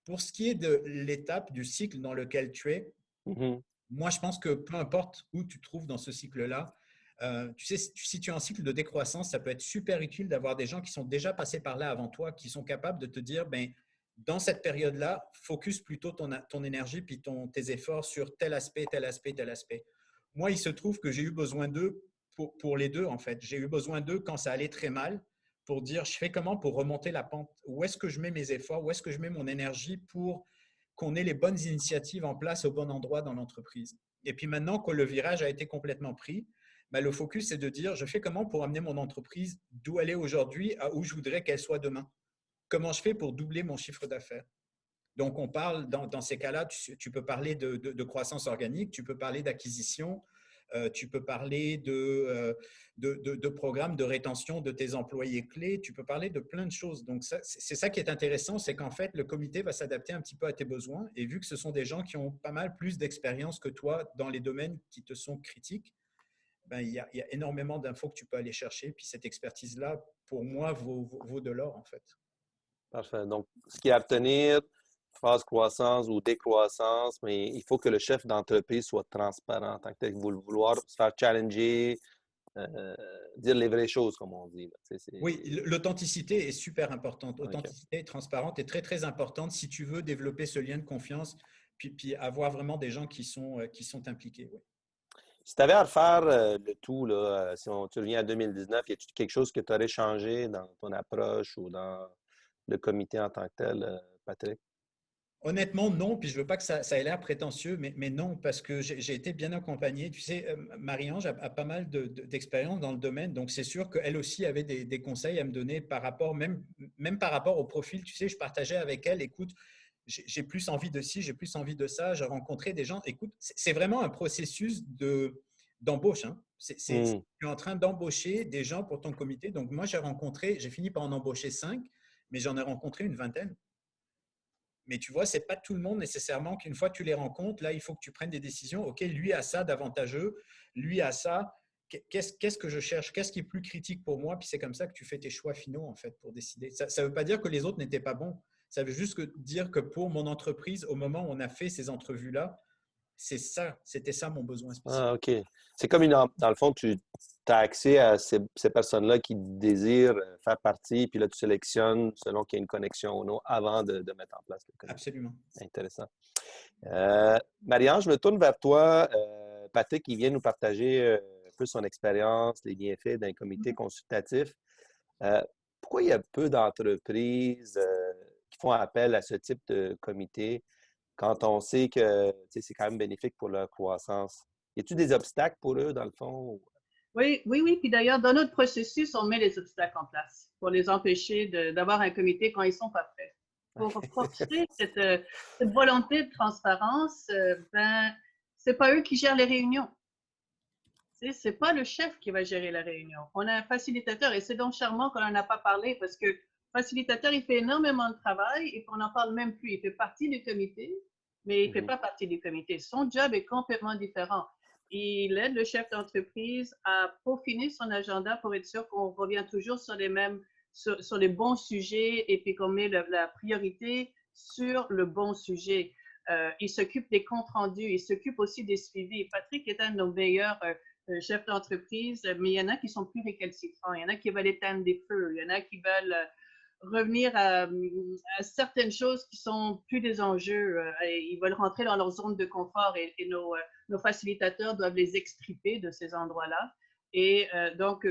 pour ce qui est de l'étape du cycle dans lequel tu es, Mhm. moi, je pense que peu importe où tu te trouves dans ce cycle-là, tu sais, si tu es en cycle de décroissance, ça peut être super utile d'avoir des gens qui sont déjà passés par là avant toi, qui sont capables de te dire, ben, dans cette période-là, focus plutôt ton énergie puis tes efforts sur tel aspect, tel aspect, tel aspect. Moi, il se trouve que j'ai eu besoin d'eux pour les deux, en fait. J'ai eu besoin d'eux quand ça allait très mal pour dire, je fais comment pour remonter la pente? Où est-ce que je mets mes efforts? Où est-ce que je mets mon énergie pour qu'on ait les bonnes initiatives en place au bon endroit dans l'entreprise? Et puis maintenant que le virage a été complètement pris, ben, le focus, c'est de dire, je fais comment pour amener mon entreprise d'où elle est aujourd'hui à où je voudrais qu'elle soit demain? Comment je fais pour doubler mon chiffre d'affaires? Donc, on parle, dans ces cas-là, tu peux parler de croissance organique, tu peux parler d'acquisition, tu peux parler de programmes de rétention de tes employés clés, tu peux parler de plein de choses. Donc, c'est ça qui est intéressant, c'est qu'en fait, le comité va s'adapter un petit peu à tes besoins. Et vu que ce sont des gens qui ont pas mal plus d'expérience que toi dans les domaines qui te sont critiques, ben, il y a énormément d'infos que tu peux aller chercher. Puis cette expertise-là, pour moi, vaut de l'or, en fait. Parfait. Donc, ce qui est à retenir, phase croissance ou décroissance, mais il faut que le chef d'entreprise soit transparent en tant que tel, vouloir se faire challenger, euh, dire les vraies choses, comme on dit. Là. Oui, l'authenticité est super importante. OK. Authenticité transparente est très, très importante si tu veux développer ce lien de confiance, puis avoir vraiment des gens qui sont impliqués. Oui. Si tu avais à refaire le tout, là, tu reviens à 2019, y a quelque chose que tu aurais changé dans ton approche ou dans le comité en tant que tel, Patrick? Honnêtement, non. Puis je veux pas que ça ait l'air prétentieux, mais non, parce que j'ai été bien accompagné. Tu sais, Marie-Ange a pas mal d'expérience dans le domaine, donc c'est sûr qu'elle aussi avait des conseils à me donner par rapport, même par rapport au profil. Tu sais, je partageais avec elle, écoute, j'ai plus envie de ci, j'ai plus envie de ça. J'ai rencontré des gens. Écoute, c'est vraiment un processus d'embauche. Hein. Tu Hmm. es en train d'embaucher des gens pour ton comité. Donc moi, j'ai fini par en embaucher 5, mais j'en ai rencontré une vingtaine. Mais tu vois, ce n'est pas tout le monde nécessairement qu'une fois que tu les rencontres, là, il faut que tu prennes des décisions. OK, lui a ça d'avantageux, lui a ça. Qu'est-ce que je cherche? Qu'est-ce qui est plus critique pour moi? Puis c'est comme ça que tu fais tes choix finaux, en fait, pour décider. Ça ne veut pas dire que les autres n'étaient pas bons. Ça veut juste dire que pour mon entreprise, au moment où on a fait ces entrevues-là, c'était ça mon besoin Ah, spécifique. OK. C'est comme dans le fond, tu as accès à ces personnes-là qui désirent faire partie, puis là, tu sélectionnes selon qu'il y a une connexion ou non avant de mettre en place le comité. Absolument. Intéressant. Marie-Ange, je me tourne vers toi. Patrick, il vient nous partager un peu son expérience, les bienfaits d'un comité consultatif. Euh, Pourquoi il y a peu d'entreprises qui font appel à ce type de comité quand on sait que c'est quand même bénéfique pour leur croissance? Y a-t-il des obstacles pour eux, dans le fond? Oui, oui, oui. Puis d'ailleurs, dans notre processus, on met les obstacles en place pour les empêcher d'avoir un comité quand ils ne sont pas prêts. Pour forcer cette volonté de transparence, ben, c'est pas eux qui gèrent les réunions. C'est pas le chef qui va gérer la réunion. On a un facilitateur et c'est donc charmant qu'on n'en a pas parlé parce que le facilitateur, il fait énormément de travail et qu'on n'en parle même plus. Il fait partie du comité, mais il ne fait pas partie du comité. Son job est complètement différent. Il aide le chef d'entreprise à peaufiner son agenda pour être sûr qu'on revient toujours sur sur les bons sujets et puis qu'on met la priorité sur le bon sujet. Il s'occupe des comptes rendus, il s'occupe aussi des suivis. Patrick est un de nos meilleurs chefs d'entreprise, mais il y en a qui sont plus récalcitrants, il y en a qui veulent éteindre des feux, il y en a qui veulent revenir à certaines choses qui sont plus des enjeux. Ils veulent rentrer dans leur zone de confort et nos facilitateurs doivent les extriper de ces endroits-là. Et donc,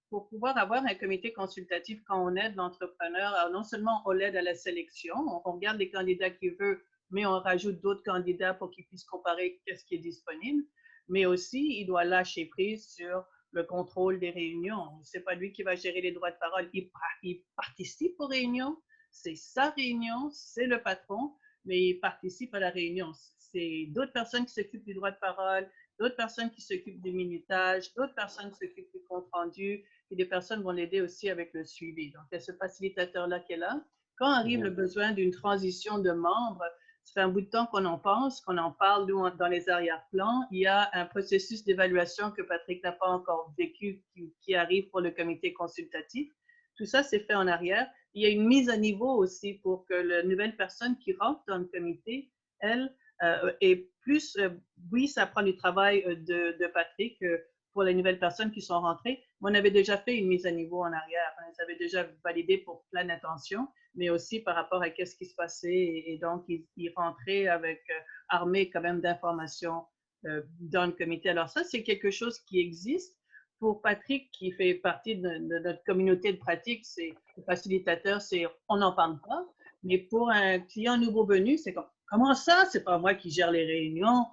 pour pouvoir avoir un comité consultatif quand on aide l'entrepreneur, non seulement on l'aide à la sélection, on regarde les candidats qu'il veut, mais on rajoute d'autres candidats pour qu'ils puissent comparer ce qui est disponible, mais aussi il doit lâcher prise sur le contrôle des réunions. Ce n'est pas lui qui va gérer les droits de parole. Il participe aux réunions, c'est sa réunion, c'est le patron, mais il participe à la réunion. C'est d'autres personnes qui s'occupent du droit de parole, d'autres personnes qui s'occupent du minutage, d'autres personnes qui s'occupent du compte rendu, et des personnes vont l'aider aussi avec le suivi. Donc, il y a ce facilitateur-là qui est là. Quand arrive le besoin d'une transition de membres, ça fait un bout de temps qu'on en pense, qu'on en parle dans les arrière-plans. Il y a un processus d'évaluation que Patrick n'a pas encore vécu qui arrive pour le comité consultatif. Tout ça, c'est fait en arrière. Il y a une mise à niveau aussi pour que la nouvelle personne qui rentre dans le comité, elle, est plus, oui, ça prend du travail de Patrick pour les nouvelles personnes qui sont rentrées. On avait déjà fait une mise à niveau en arrière. On les avait déjà validées pour plein d'intentions, mais aussi par rapport à ce qui se passait. Et donc, il rentrait avec armé quand même d'informations dans le comité. Alors ça, c'est quelque chose qui existe. Pour Patrick, qui fait partie de notre communauté de pratique, c'est le facilitateur, c'est on n'en parle pas. Mais pour un client nouveau venu, c'est comme comment ça, c'est pas moi qui gère les réunions.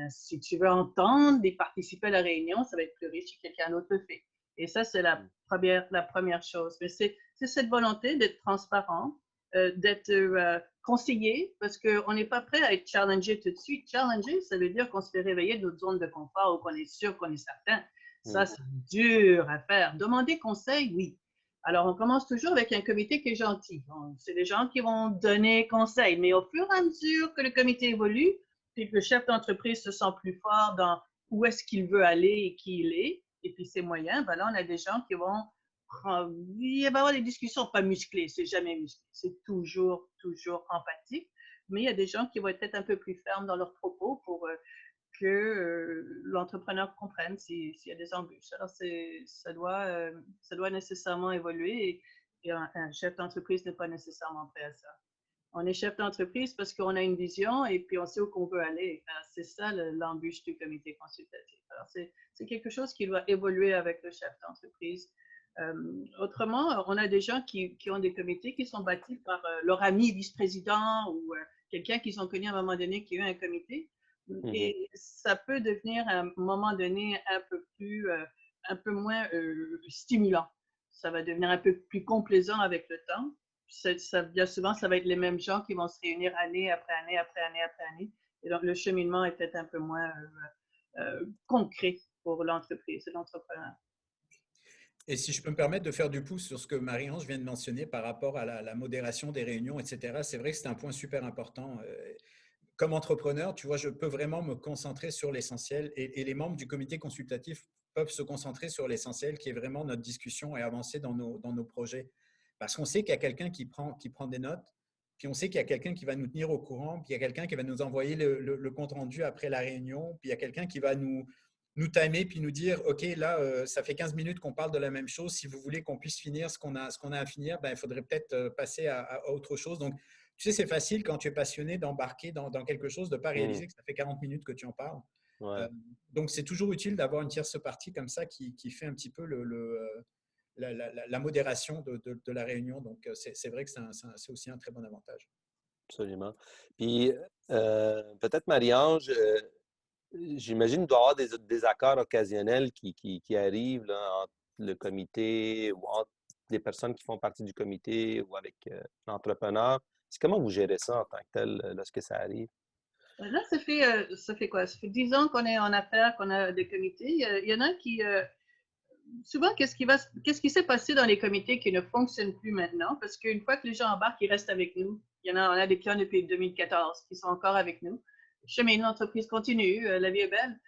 Si tu veux entendre et participer à la réunion, ça va être plus riche si quelqu'un d'autre le fait. Et ça, c'est la première chose. Mais c'est cette volonté d'être transparent, d'être conseillé, parce qu'on n'est pas prêt à être challengé tout de suite. Challenger, ça veut dire qu'on se fait réveiller de notre zone de confort ou qu'on est sûr, qu'on est certain. Ça, c'est dur à faire. Demander conseil, oui. Alors, on commence toujours avec un comité qui est gentil. C'est des gens qui vont donner conseil, mais au fur et à mesure que le comité évolue, puis que le chef d'entreprise se sent plus fort dans où est-ce qu'il veut aller et qui il est, et puis ses moyens, ben là, on a des gens qui vont il va y avoir des discussions pas musclées, c'est jamais musclé, c'est toujours empathique, mais il y a des gens qui vont être peut-être un peu plus fermes dans leurs propos pour que l'entrepreneur comprenne s'il y a des embûches. Alors, ça doit nécessairement évoluer et un chef d'entreprise n'est pas nécessairement prêt à ça. On est chef d'entreprise parce qu'on a une vision et puis on sait où qu'on veut aller. C'est ça l'embûche du comité consultatif. Alors, c'est quelque chose qui doit évoluer avec le chef d'entreprise. Autrement, on a des gens qui ont des comités qui sont bâtis par leur ami vice-président ou quelqu'un qu'ils ont connu à un moment donné qui a eu un comité. Et ça peut devenir à un moment donné un peu moins stimulant. Ça va devenir un peu plus complaisant avec le temps. Bien souvent, ça va être les mêmes gens qui vont se réunir année après année, après année, après année. Et donc, le cheminement est peut-être un peu moins concret pour l'entreprise et l'entrepreneur. Et si je peux me permettre de faire du pouce sur ce que Marie-Ange vient de mentionner par rapport à la modération des réunions, etc., c'est vrai que c'est un point super important. Comme entrepreneur, tu vois, je peux vraiment me concentrer sur l'essentiel et les membres du comité consultatif peuvent se concentrer sur l'essentiel qui est vraiment notre discussion et avancer dans nos projets. Parce qu'on sait qu'il y a quelqu'un qui prend des notes, puis on sait qu'il y a quelqu'un qui va nous tenir au courant, puis il y a quelqu'un qui va nous envoyer le compte-rendu après la réunion, puis il y a quelqu'un qui va nous timer puis nous dire, OK, là, ça fait 15 minutes qu'on parle de la même chose. Si vous voulez qu'on puisse finir ce qu'on a à finir, ben, il faudrait peut-être passer à autre chose. Donc, tu sais, c'est facile quand tu es passionné d'embarquer dans quelque chose, de ne pas réaliser que ça fait 40 minutes que tu en parles. Ouais. Donc, c'est toujours utile d'avoir une tierce partie comme ça qui fait un petit peu la modération de la réunion. Donc, c'est vrai que c'est aussi un très bon avantage. Absolument. Puis, peut-être, Marie-Ange, j'imagine qu'il doit y avoir des désaccords occasionnels qui arrivent là, entre le comité ou entre les personnes qui font partie du comité ou avec l'entrepreneur. C'est comment vous gérez ça en tant que tel lorsque ça arrive? Là, ça fait quoi? Ça fait 10 ans qu'on est en affaires, qu'on a des comités. Il y en a qui, souvent, qu'est-ce qui s'est passé dans les comités qui ne fonctionnent plus maintenant? Parce qu'une fois que les gens embarquent, ils restent avec nous. On a des clients depuis 2014 qui sont encore avec nous. Le chemin de l'entreprise continue, la vie est belle.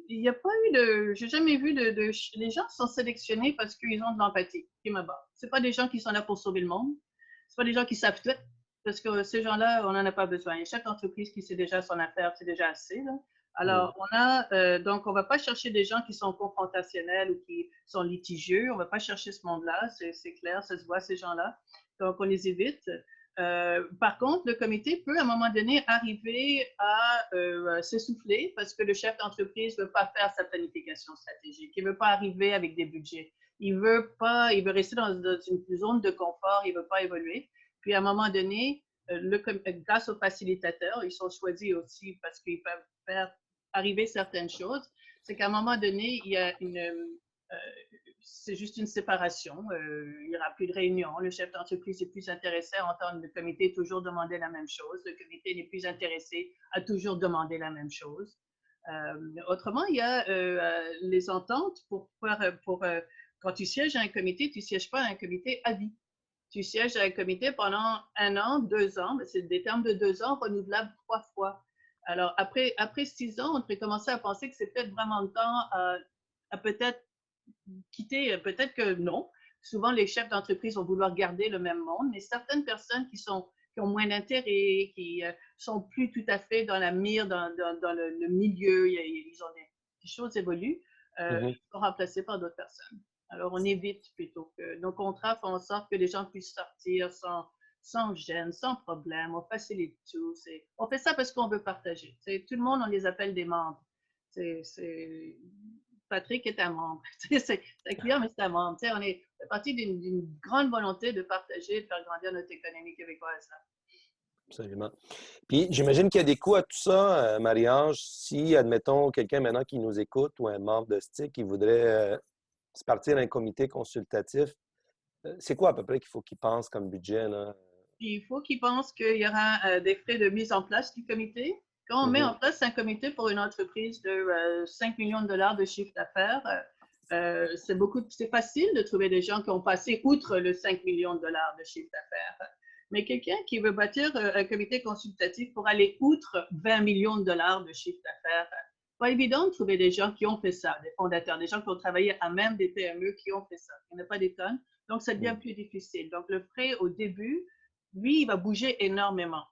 Il n'y a pas eu j'ai jamais vu les gens sont sélectionnés parce qu'ils ont de l'empathie, prime abord. C'est pas des gens qui sont là pour sauver le monde. C'est pas des gens qui savent tout, parce que ces gens-là, on n'en a pas besoin. Il y a chaque entreprise qui sait déjà son affaire, c'est déjà assez, là. Alors, donc, on ne va pas chercher des gens qui sont confrontationnels ou qui sont litigieux. On ne va pas chercher ce monde-là, c'est clair, ça se voit, ces gens-là. Donc, on les évite. Par contre, le comité peut, à un moment donné, arriver à s'essouffler parce que le chef d'entreprise ne veut pas faire sa planification stratégique. Il ne veut pas arriver avec des budgets. Il veut rester dans une zone de confort, il ne veut pas évoluer. Puis, à un moment donné, grâce aux facilitateurs, ils sont choisis aussi parce qu'ils peuvent faire arriver certaines choses. C'est qu'à un moment donné, il y a c'est juste une séparation. Il n'y aura plus de réunion. Le chef d'entreprise est plus intéressé à entendre le comité toujours demander la même chose. Le comité n'est plus intéressé à toujours demander la même chose. Autrement, il y a les ententes quand tu sièges à un comité, tu ne sièges pas à un comité à vie. Tu sièges à un comité pendant 1 an, 2 ans, c'est des termes de 2 ans renouvelables 3 fois. Alors, après 6 ans, on pourrait commencer à penser que c'est peut-être vraiment le temps à peut-être quitter, peut-être que non. Souvent, les chefs d'entreprise vont vouloir garder le même monde, mais certaines personnes qui ont moins d'intérêt, qui sont plus tout à fait dans la mire, dans le milieu, ils ont des choses évoluent, ils sont remplacés par d'autres personnes. Alors, on évite plutôt que nos contrats font en sorte que les gens puissent sortir sans gêne, sans problème. On facilite tout. On fait ça parce qu'on veut partager. Tout le monde, on les appelle des membres. Patrick est un membre. C'est un client, mais c'est un membre. On est parti d'une grande volonté de partager, de faire grandir notre économie québécoise. Absolument. Puis, j'imagine qu'il y a des coûts à tout ça, Marie-Ange. Si, admettons, quelqu'un maintenant qui nous écoute ou un membre de STIC qui voudrait se partir d'un comité consultatif, c'est quoi à peu près qu'il faut qu'il pense comme budget, là? Il faut qu'il pense qu'il y aura des frais de mise en place du comité. Quand on met en place un comité pour une entreprise de 5 millions de dollars de chiffre d'affaires, c'est facile de trouver des gens qui ont passé outre le 5 millions de dollars de chiffre d'affaires. Mais quelqu'un qui veut bâtir un comité consultatif pour aller outre 20 millions de dollars de chiffre d'affaires, pas évident de trouver des gens qui ont fait ça, des fondateurs, des gens qui ont travaillé à même des PME qui ont fait ça. Il n'y en a pas des tonnes, donc ça devient plus difficile. Donc le frais au début, lui, il va bouger énormément.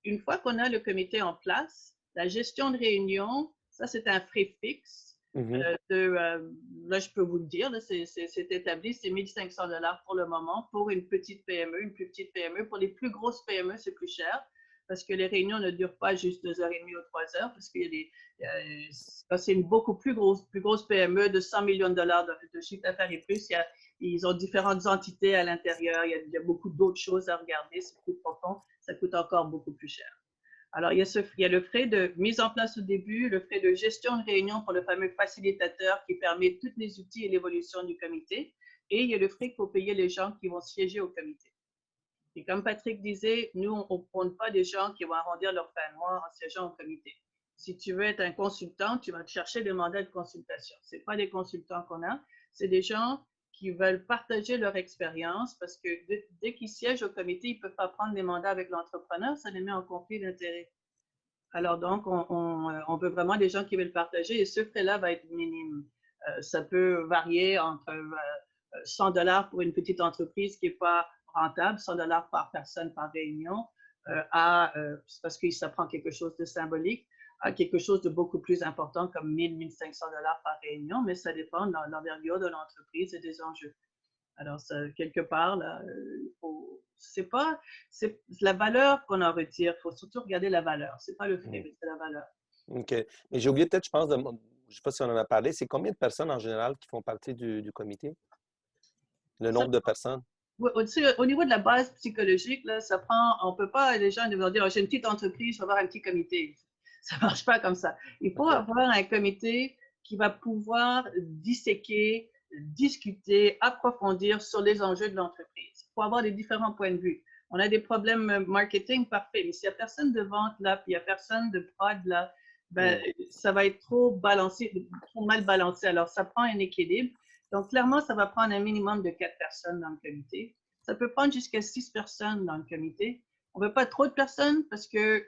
Une fois qu'on a le comité en place, la gestion de réunion, ça c'est un frais fixe. Là, je peux vous le dire, c'est établi, c'est 1 500 $ pour le moment pour une petite PME, une plus petite PME. Pour les plus grosses PME, c'est plus cher. parce que les réunions ne durent pas juste 2h30 ou 3 heures, parce qu'il y a quand c'est une beaucoup plus grosse PME de 100 millions de dollars de chiffre d'affaires et plus, ils ont différentes entités à l'intérieur, il y a beaucoup d'autres choses à regarder, c'est plus profond, ça coûte encore beaucoup plus cher. Alors, il y a le frais de mise en place au début, le frais de gestion de réunion pour le fameux facilitateur qui permet tous les outils et l'évolution du comité, et il y a le frais qu'il faut payer les gens qui vont siéger au comité. Et comme Patrick disait, nous, on ne prône pas des gens qui vont arrondir leur fin de mois en siégeant au comité. Si tu veux être un consultant, tu vas te chercher des mandats de consultation. Ce n'est pas des consultants qu'on a, c'est des gens qui veulent partager leur expérience parce que dès qu'ils siègent au comité, ils ne peuvent pas prendre des mandats avec l'entrepreneur, ça les met en conflit d'intérêts. Alors donc, on veut vraiment des gens qui veulent partager et ce frais-là va être minime. Ça peut varier entre 100 $ pour une petite entreprise qui n'est pas rentable, 100 $ par personne par réunion, parce que ça prend quelque chose de symbolique, à quelque chose de beaucoup plus important comme 1 500 $ par réunion, mais ça dépend de l'envergure de l'entreprise et des enjeux. Alors, quelque part, là, c'est la valeur qu'on en retire. Il faut surtout regarder la valeur. Ce n'est pas le frais, mais c'est la valeur. OK. Mais j'ai oublié peut-être, je pense, je ne sais pas si on en a parlé, c'est combien de personnes en général qui font partie du comité? Le nombre de personnes? Au niveau de la base psychologique, là, on ne peut pas, les gens vont dire, oh, j'ai une petite entreprise, je vais avoir un petit comité. Ça ne marche pas comme ça. Il faut avoir un comité qui va pouvoir disséquer, discuter, approfondir sur les enjeux de l'entreprise. Il faut avoir les différents points de vue. On a des problèmes marketing, parfait, mais s'il n'y a personne de vente là, puis il n'y a personne de prod là, ben, ça va être trop balancé, trop mal balancé. Alors, ça prend un équilibre. Donc, clairement, ça va prendre un minimum de 4 personnes dans le comité. Ça peut prendre jusqu'à 6 personnes dans le comité. On ne veut pas trop de personnes parce que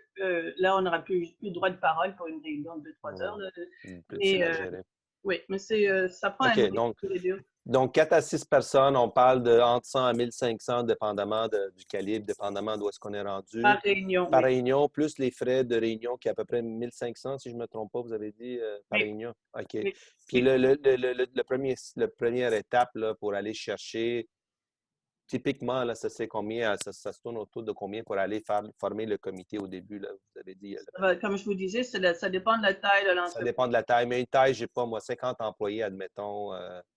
là, on n'aura plus droit de parole pour une réunion de 2-3 heures. Oui, mais ça prend un équilibre. Donc, 4 à 6 personnes, on parle de entre 100 à 1500, dépendamment du calibre, dépendamment d'où est-ce qu'on est rendu. Par réunion. Par réunion, plus les frais de réunion qui est à peu près 1500, si je ne me trompe pas, vous avez dit, par réunion. OK. Oui. Puis le première étape là, pour aller chercher, typiquement, là, ça c'est combien, ça se tourne autour de combien pour aller former le comité au début, là, vous avez dit. Comme je vous disais, ça dépend de la taille de l'entreprise. Ça dépend de la taille, mais une taille, je n'ai pas, moi, 50 employés, admettons.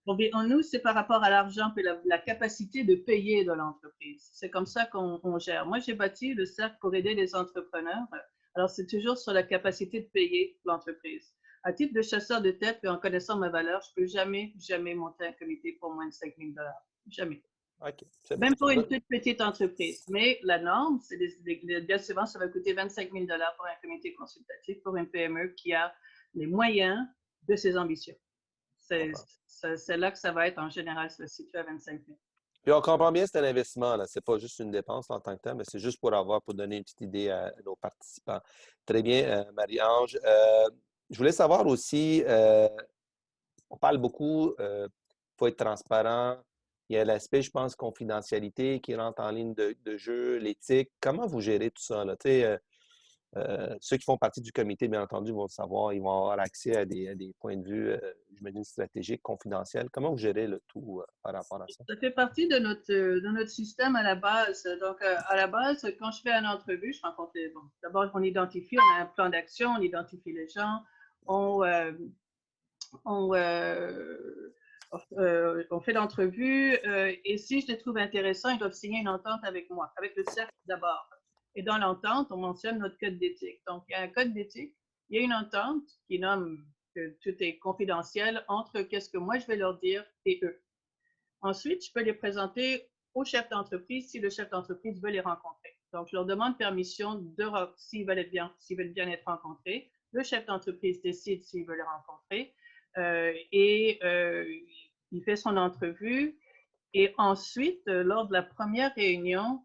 Nous, c'est par rapport à l'argent et la capacité de payer de l'entreprise. C'est comme ça qu'on gère. Moi, j'ai bâti le cercle pour aider les entrepreneurs. Alors, c'est toujours sur la capacité de payer l'entreprise. À titre de chasseur de tête et en connaissant ma valeur, je ne peux jamais monter un comité pour moins de 5 000 $. Jamais. Okay, même pour une toute petite entreprise. Mais la norme, c'est bien souvent, ça va coûter 25 000 $ pour un comité consultatif, pour une PME qui a les moyens de ses ambitions. C'est là que ça va être, en général, ça se situe à 25 000. Puis on comprend bien, c'est un investissement. Ce n'est pas juste une dépense en tant que tel, mais c'est juste pour donner une petite idée à nos participants. Très bien, Marie-Ange. Je voulais savoir aussi, on parle beaucoup, il faut être transparent. Il y a l'aspect, je pense, confidentialité qui rentre en ligne de jeu, l'éthique. Comment vous gérez tout ça, là? Ceux qui font partie du comité, bien entendu, vont le savoir. Ils vont avoir accès à des points de vue, j'imagine, stratégiques, confidentiels. Comment vous gérez le tout par rapport à ça? Ça fait partie de notre système à la base. Donc, à la base, quand je fais une entrevue, je rencontre d'abord, on identifie, on a un plan d'action, on identifie les gens, on fait l'entrevue et si je les trouve intéressants, ils doivent signer une entente avec moi, avec le cercle d'abord. Et dans l'entente, on mentionne notre code d'éthique. Donc, il y a un code d'éthique, il y a une entente qui nomme que tout est confidentiel entre qu'est-ce que moi je vais leur dire et eux. Ensuite, je peux les présenter au chef d'entreprise si le chef d'entreprise veut les rencontrer. Donc, je leur demande permission s'ils veulent bien être rencontrés. Le chef d'entreprise décide s'il veut les rencontrer. Il fait son entrevue et ensuite, lors de la première réunion,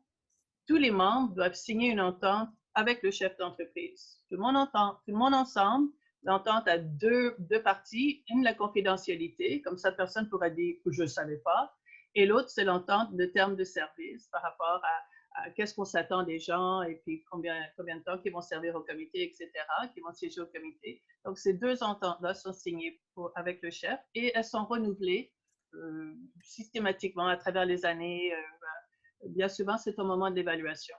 tous les membres doivent signer une entente avec le chef d'entreprise. Tout le monde ensemble, l'entente a deux parties. Une, la confidentialité, comme ça personne ne pourra dire que je ne savais pas, et l'autre, c'est l'entente de termes de service par rapport à qu'est-ce qu'on s'attend des gens et puis combien de temps qu'ils vont servir au comité, etc., qui vont siéger au comité. Donc, ces deux ententes-là sont signées avec le chef et elles sont renouvelées systématiquement à travers les années. Bien souvent, c'est au moment de l'évaluation.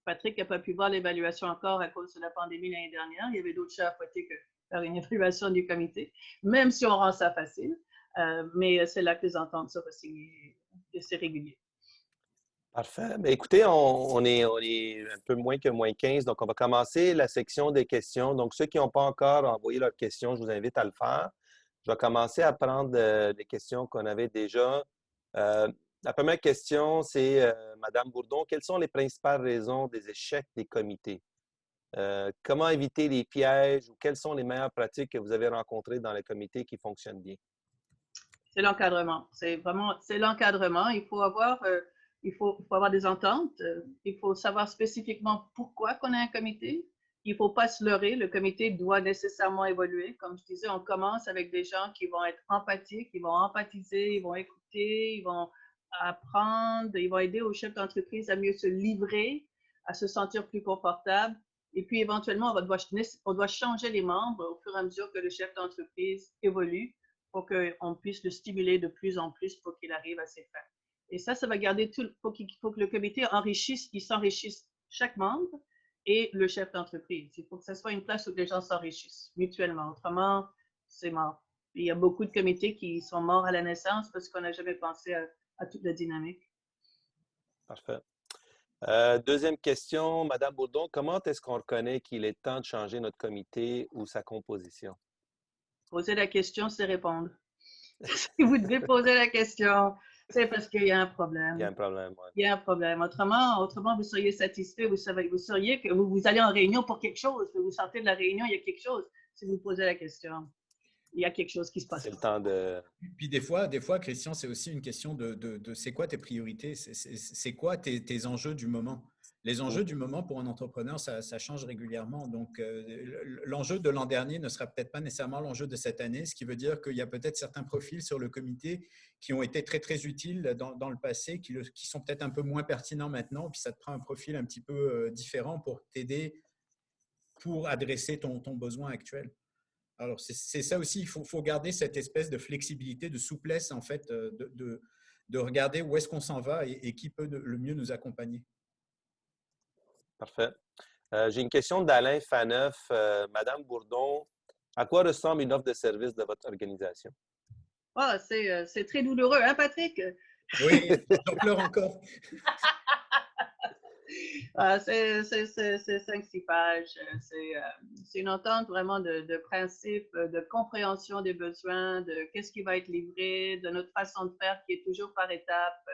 Patrick n'a pas pu voir l'évaluation encore à cause de la pandémie l'année dernière. Il y avait d'autres chats à fouetter que faire une évaluation du comité, même si on rend ça facile. Mais c'est là que les ententes sont signées et c'est régulier. Parfait. Bien, écoutez, on est un peu moins que moins 15, donc on va commencer la section des questions. Donc, ceux qui n'ont pas encore envoyé leurs questions, je vous invite à le faire. Je vais commencer à prendre des questions qu'on avait déjà. La première question, c'est Madame Bourdon, quelles sont les principales raisons des échecs des comités? Comment éviter les pièges ou quelles sont les meilleures pratiques que vous avez rencontrées dans les comités qui fonctionnent bien? C'est l'encadrement. C'est l'encadrement. Il faut avoir des ententes. Il faut savoir spécifiquement pourquoi qu'on a un comité. Il ne faut pas se leurrer. Le comité doit nécessairement évoluer. Comme je disais, on commence avec des gens qui vont être empathiques, ils vont empathiser, ils vont écouter, ils vont apprendre, ils vont aider aux chefs d'entreprise à mieux se livrer, à se sentir plus confortable. Et puis, éventuellement, on doit changer les membres au fur et à mesure que le chef d'entreprise évolue pour qu'on puisse le stimuler de plus en plus pour qu'il arrive à ses fins. Et ça va garder tout. Il faut que le comité s'enrichisse chaque membre et le chef d'entreprise. Il faut que ce soit une place où les gens s'enrichissent mutuellement. Autrement, c'est mort. Il y a beaucoup de comités qui sont morts à la naissance parce qu'on n'a jamais pensé à toute la dynamique. Parfait. Deuxième question, Madame Bourdon, comment est-ce qu'on reconnaît qu'il est temps de changer notre comité ou sa composition? Poser la question, c'est répondre. Si vous devez poser la question, c'est parce qu'il y a un problème. Il y a un problème, oui. Il y a un problème. Autrement, vous seriez satisfait, vous sauriez que vous allez en réunion pour quelque chose, vous sortez de la réunion, il y a quelque chose. Si vous posez la question, il y a quelque chose qui se passe. C'est le temps de… Puis des fois, Christian, c'est aussi une question de c'est quoi tes priorités, c'est quoi tes enjeux du moment. Les enjeux du moment pour un entrepreneur, ça change régulièrement. Donc, l'enjeu de l'an dernier ne sera peut-être pas nécessairement l'enjeu de cette année, ce qui veut dire qu'il y a peut-être certains profils sur le comité qui ont été très, très utiles dans le passé, qui sont peut-être un peu moins pertinents maintenant. Puis ça te prend un profil un petit peu différent pour t'aider, pour adresser ton besoin actuel. Alors, c'est ça aussi, il faut garder cette espèce de flexibilité, de souplesse, en fait, de regarder où est-ce qu'on s'en va et qui peut le mieux nous accompagner. Parfait. J'ai une question d'Alain Faneuf. Madame Bourdon, à quoi ressemble une offre de service de votre organisation? Ah, c'est très douloureux, hein, Patrick? Oui, j'en pleure encore. C'est 5-6 pages. C'est une entente vraiment de principe, de compréhension des besoins, de qu'est-ce qui va être livré, de notre façon de faire qui est toujours par étapes.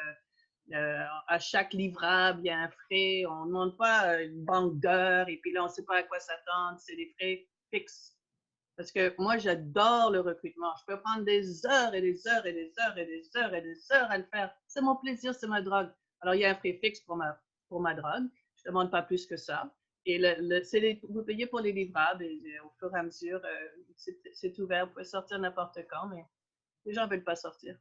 À chaque livrable, il y a un frais. On ne demande pas une banque d'heures et puis là, on ne sait pas à quoi s'attendre. C'est des frais fixes. Parce que moi, j'adore le recrutement. Je peux prendre des heures et des heures et des heures et des heures et des heures à le faire. C'est mon plaisir, c'est ma drogue. Alors, il y a un frais fixe pour ma drogue. Je ne demande pas plus que ça. Et vous payez pour les livrables et au fur et à mesure, c'est ouvert. Vous pouvez sortir n'importe quand, mais les gens ne veulent pas sortir.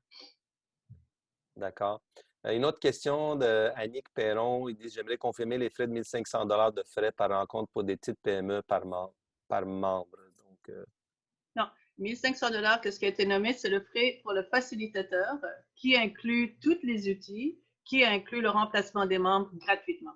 D'accord. Une autre question d'Annick Perron. Il dit, j'aimerais confirmer les frais de 1 500 $ de frais par rencontre pour des petites PME par membre. Donc, non, 1 500 $, que ce qui a été nommé, c'est le frais pour le facilitateur qui inclut tous les outils, qui inclut le remplacement des membres gratuitement.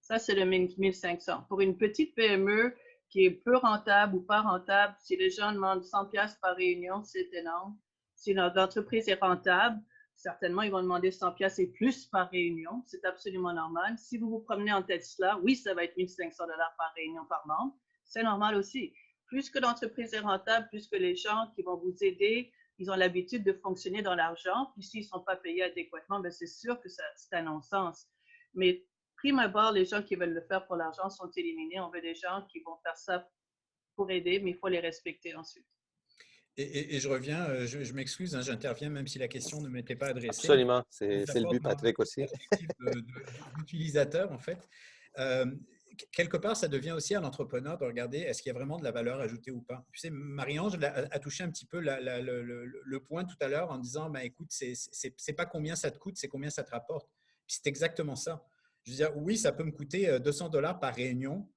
Ça, c'est le 1 500. Pour une petite PME qui est peu rentable ou pas rentable, si les gens demandent 100 $ par réunion, c'est énorme. Si l'entreprise est rentable, certainement, ils vont demander 100 $ et plus par réunion. C'est absolument normal. Si vous vous promenez en Tesla, oui, ça va être 1 500 $ par réunion par membre. C'est normal aussi. Plus que l'entreprise est rentable, plus que les gens qui vont vous aider, ils ont l'habitude de fonctionner dans l'argent. Puis s'ils ne sont pas payés adéquatement, bien, c'est sûr que c'est un non-sens. Mais prime abord, les gens qui veulent le faire pour l'argent sont éliminés. On veut des gens qui vont faire ça pour aider, mais il faut les respecter ensuite. Et je reviens, je m'excuse, hein, j'interviens même si la question ne m'était pas adressée. Absolument, c'est le but, Patrick, aussi. D'utilisateur, en fait. Quelque part, ça devient aussi à l'entrepreneur de regarder est-ce qu'il y a vraiment de la valeur ajoutée ou pas. Tu sais, Marie-Ange a touché un petit peu le point tout à l'heure en disant, ben, écoute, c'est pas combien ça te coûte, c'est combien ça te rapporte. Puis c'est exactement ça. Je veux dire, oui, ça peut me coûter 200 $ par réunion,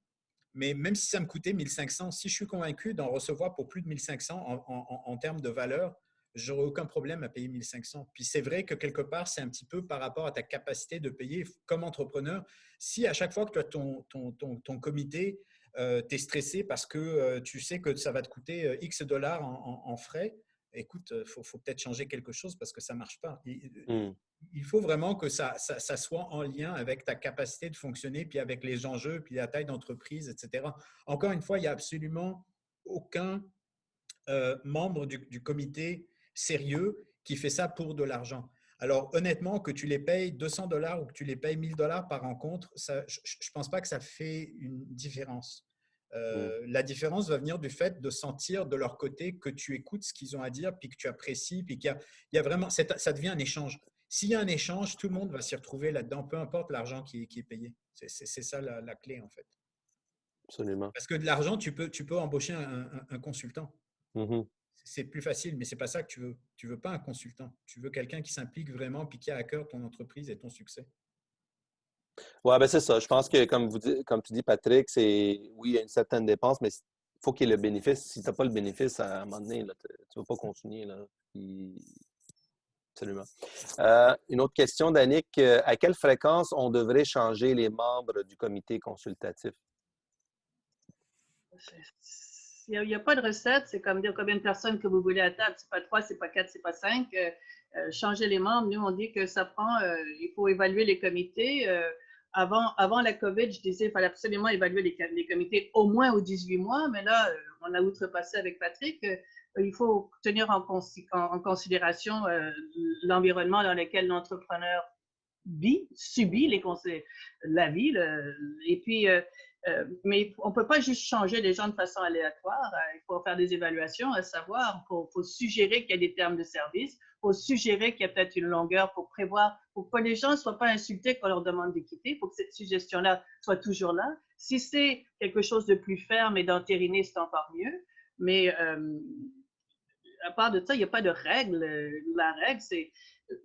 mais même si ça me coûtait 1 500, si je suis convaincu d'en recevoir pour plus de 1 500 en termes de valeur, j'aurais aucun problème à payer 1500. Puis c'est vrai que quelque part, c'est un petit peu par rapport à ta capacité de payer comme entrepreneur. Si à chaque fois que tu as ton comité, tu es stressé parce que tu sais que ça va te coûter X dollars en frais, écoute, il faut peut-être changer quelque chose parce que ça ne marche pas. Hmm. Il faut vraiment que ça soit en lien avec ta capacité de fonctionner, puis avec les enjeux, puis la taille d'entreprise, etc. Encore une fois, il n'y a absolument aucun membre du comité sérieux qui fait ça pour de l'argent. Alors, honnêtement, que tu les payes 200 dollars ou que tu les payes 1000 dollars par rencontre, ça, je ne pense pas que ça fait une différence. Hmm. La différence va venir du fait de sentir de leur côté que tu écoutes ce qu'ils ont à dire, puis que tu apprécies, puis qu'il y a vraiment, ça devient un échange. S'il y a un échange, tout le monde va s'y retrouver là-dedans, peu importe l'argent qui est payé. C'est ça la clé, en fait. Absolument. Parce que de l'argent, tu peux embaucher un consultant. Mhm. C'est plus facile, mais ce n'est pas ça que tu veux. Tu ne veux pas un consultant. Tu veux quelqu'un qui s'implique vraiment puis qui a à cœur ton entreprise et ton succès. Oui, ben c'est ça. Je pense que, comme tu dis, Patrick, oui, il y a une certaine dépense, mais il faut qu'il y ait le bénéfice. Si tu n'as pas le bénéfice, à un moment donné, là, tu ne vas pas continuer. Là. Absolument. Une autre question, Danick. À quelle fréquence on devrait changer les membres du comité consultatif? Il n'y a pas de recette. C'est comme dire combien de personnes que vous voulez à table. C'est pas 3, c'est pas 4, c'est pas 5. Changer les membres, nous, on dit que ça prend, il faut évaluer les comités. Avant la COVID, je disais qu'il fallait absolument évaluer les comités au moins aux 18 mois, mais là, on a outrepassé avec Patrick. Il faut tenir en considération l'environnement dans lequel l'entrepreneur subit la vie. Et puis, mais on ne peut pas juste changer les gens de façon aléatoire. Il faut faire des évaluations, à savoir, il faut suggérer qu'il y a des termes de service, il faut suggérer qu'il y a peut-être une longueur pour prévoir, pour que les gens ne soient pas insultés quand on leur demande de quitter, il faut que cette suggestion-là soit toujours là. Si c'est quelque chose de plus ferme et d'entériner, c'est encore mieux. Mais à part de ça, il n'y a pas de règle. La règle, c'est…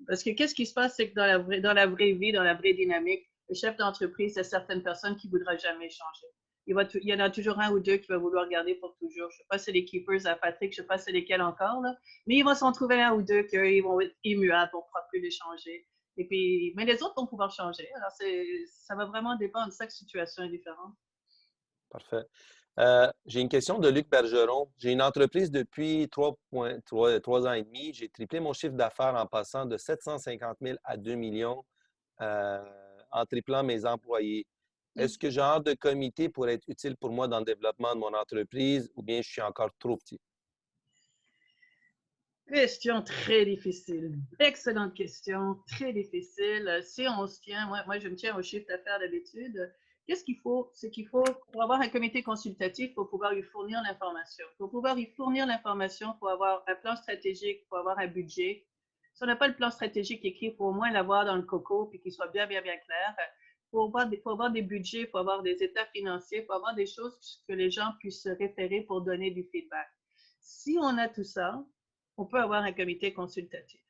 Parce que qu'est-ce qui se passe, c'est que dans la vraie vie, dans la vraie dynamique, le chef d'entreprise, c'est certaines personnes qui ne voudraient jamais changer. Il y en a toujours un ou deux qui va vouloir garder pour toujours. Je ne sais pas si c'est les keepers à Patrick, je ne sais pas si c'est lesquels encore, là, mais il va s'en trouver un ou deux qui vont être immuables, on ne pourra plus les changer. Et puis, mais les autres vont pouvoir changer. Alors, ça va vraiment dépendre. Chaque situation est différente. Parfait. J'ai une question de Luc Bergeron. J'ai une entreprise depuis 3 ans et demi. J'ai triplé mon chiffre d'affaires en passant de 750 000 à 2 millions en triplant mes employés. Est-ce que ce genre de comité pourrait être utile pour moi dans le développement de mon entreprise ou bien je suis encore trop petit? Question très difficile. Excellente question, très difficile. Si on se tient, moi je me tiens au chiffre d'affaires d'habitude. Qu'est-ce qu'il faut? C'est qu'il faut, pour avoir un comité consultatif, pour pouvoir lui fournir l'information. Pour pouvoir lui fournir l'information, il faut avoir un plan stratégique, il faut avoir un budget. Si on n'a pas le plan stratégique écrit, il faut au moins l'avoir dans le coco, puis qu'il soit bien clair. Il faut avoir des budgets, il faut avoir des états financiers, il faut avoir des choses que les gens puissent se référer pour donner du feedback. Si on a tout ça, on peut avoir un comité consultatif.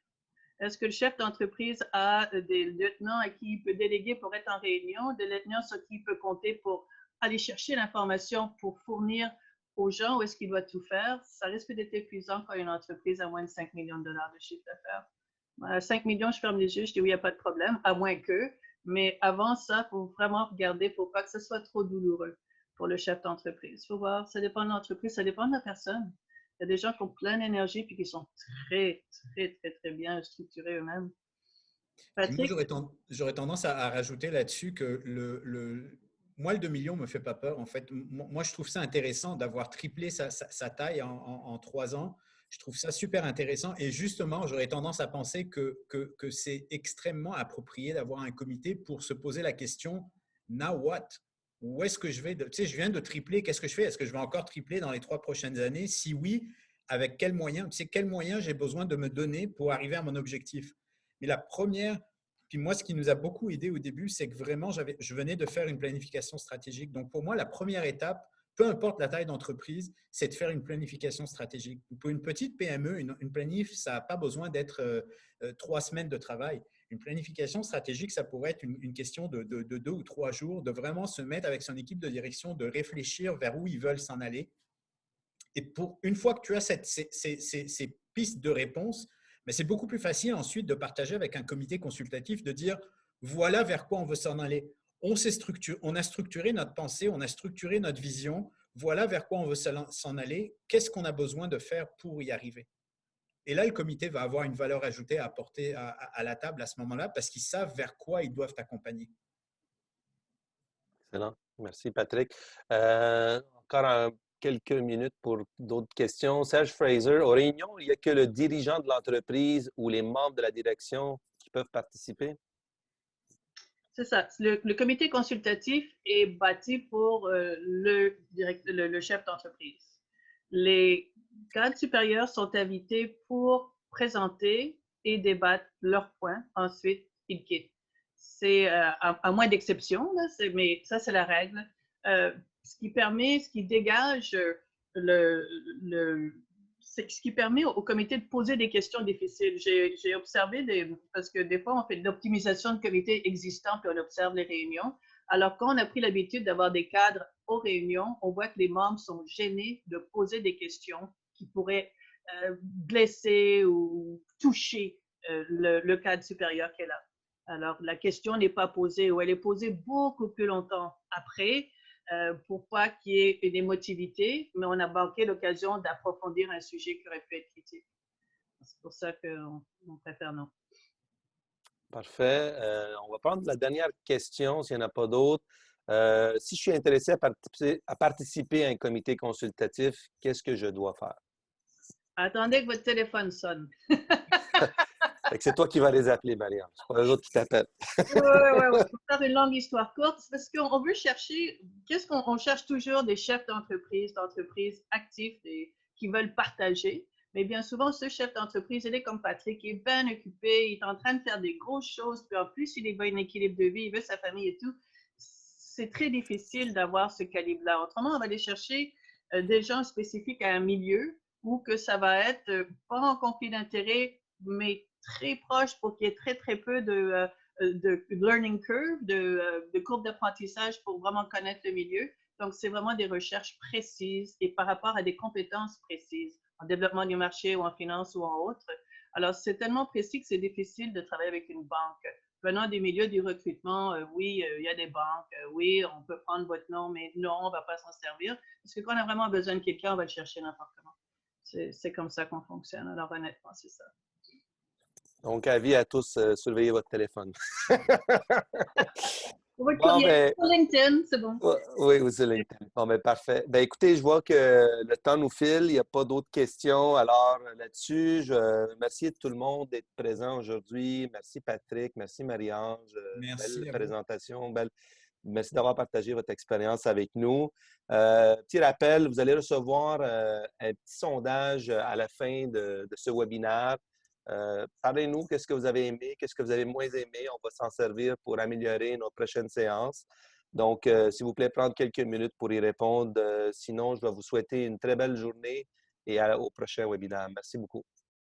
Est-ce que le chef d'entreprise a des lieutenants à qui il peut déléguer pour être en réunion, des lieutenants sur qui il peut compter pour aller chercher l'information pour fournir aux gens ou est-ce qu'il doit tout faire? Ça risque d'être épuisant quand une entreprise a moins de 5 millions de dollars de chiffre d'affaires. 5 millions, je ferme les yeux, je dis oui, il n'y a pas de problème, à moins que. Mais avant ça, il faut vraiment regarder pour pas que ce soit trop douloureux pour le chef d'entreprise. Il faut voir, ça dépend de l'entreprise, ça dépend de la personne. Il y a des gens qui ont plein d'énergie puis qui sont très bien structurés eux-mêmes. Moi, Patrick? j'aurais tendance à rajouter là-dessus que moi, le 2 millions me fait pas peur. En fait, moi, je trouve ça intéressant d'avoir triplé sa taille en 3 ans. Je trouve ça super intéressant. Et justement, j'aurais tendance à penser que c'est extrêmement approprié d'avoir un comité pour se poser la question, now what? Où est-ce que je vais? Tu sais, je viens de tripler, qu'est-ce que je fais? Est-ce que je vais encore tripler dans les 3 prochaines années? Si oui, avec quels moyens? Tu sais, quels moyens j'ai besoin de me donner pour arriver à mon objectif? Mais la première, puis moi, ce qui nous a beaucoup aidé au début, c'est que vraiment, je venais de faire une planification stratégique. Donc, pour moi, la première étape, peu importe la taille d'entreprise, c'est de faire une planification stratégique. Pour une petite PME, une planif, ça n'a pas besoin d'être 3 semaines de travail. Une planification stratégique, ça pourrait être une question de 2 ou 3 jours, de vraiment se mettre avec son équipe de direction, de réfléchir vers où ils veulent s'en aller Et une fois que tu as ces pistes de réponse, mais c'est beaucoup plus facile ensuite de partager avec un comité consultatif, de dire voilà vers quoi on veut s'en aller. On a structuré notre pensée, on a structuré notre vision, voilà vers quoi on veut s'en aller, qu'est-ce qu'on a besoin de faire pour y arriver. Et là, le comité va avoir une valeur ajoutée à apporter à la table à ce moment-là parce qu'ils savent vers quoi ils doivent accompagner. Excellent. Merci, Patrick. Encore quelques minutes pour d'autres questions. Serge Fraser, aux réunions, il n'y a que le dirigeant de l'entreprise ou les membres de la direction qui peuvent participer? C'est ça. Le comité consultatif est bâti pour le chef d'entreprise. Les cadres supérieurs sont invités pour présenter et débattre leurs points. Ensuite, ils quittent. C'est à moins d'exceptions, mais ça, c'est la règle. Ce qui dégage ce qui permet au comité de poser des questions difficiles. J'ai observé, parce que des fois, on fait de l'optimisation de comités existants, puis on observe les réunions. Alors, quand on a pris l'habitude d'avoir des cadres aux réunions, on voit que les membres sont gênés de poser des questions qui pourraient blesser ou toucher le cadre supérieur qui est là. Alors, la question n'est pas posée, ou elle est posée beaucoup plus longtemps après, pour pas qu'il y ait une émotivité, mais on a manqué l'occasion d'approfondir un sujet qui aurait pu être critique. C'est pour ça qu'on préfère non. Parfait. On va prendre la dernière question, s'il n'y en a pas d'autres. Si je suis intéressé à participer à un comité consultatif, qu'est-ce que je dois faire? Attendez que votre téléphone sonne. C'est toi qui vas les appeler, Marianne. C'est pas eux autres qui t'appellent. Oui. Pour faire une longue histoire courte, c'est parce qu'on veut chercher, on cherche toujours des chefs d'entreprise actifs qui veulent partager. Mais bien souvent, ce chef d'entreprise, il est comme Patrick, il est bien occupé, il est en train de faire des grosses choses, puis en plus, il veut un équilibre de vie, il veut sa famille et tout. C'est très difficile d'avoir ce calibre-là. Autrement, on va aller chercher des gens spécifiques à un milieu où que ça va être pas en conflit d'intérêt, mais très proche pour qu'il y ait très, très peu de learning curve, de courbe d'apprentissage pour vraiment connaître le milieu. Donc, c'est vraiment des recherches précises et par rapport à des compétences précises en développement du marché ou en finance ou en autre. Alors, c'est tellement précis que c'est difficile de travailler avec une banque. Venant des milieux du recrutement, oui, il y a des banques, oui, on peut prendre votre nom, mais non, on ne va pas s'en servir. Parce que quand on a vraiment besoin de quelqu'un, on va le chercher n'importe comment. C'est comme ça qu'on fonctionne. Alors, honnêtement, c'est ça. Donc, avis à tous, surveillez votre téléphone. Bon, sur LinkedIn, c'est bon. Oui, sur LinkedIn. Bon, ben, parfait. Ben, écoutez, je vois que le temps nous file. Il n'y a pas d'autres questions. Alors, là-dessus, je remercie tout le monde d'être présent aujourd'hui. Merci, Patrick. Merci, Marie-Ange. Belle présentation. Merci d'avoir partagé votre expérience avec nous. Petit rappel, vous allez recevoir un petit sondage à la fin de ce webinaire. Parlez-nous, qu'est-ce que vous avez aimé, qu'est-ce que vous avez moins aimé. On va s'en servir pour améliorer nos prochaines séances. Donc, s'il vous plaît, prendre quelques minutes pour y répondre. Sinon, je vais vous souhaiter une très belle journée et au prochain webinaire. Merci beaucoup.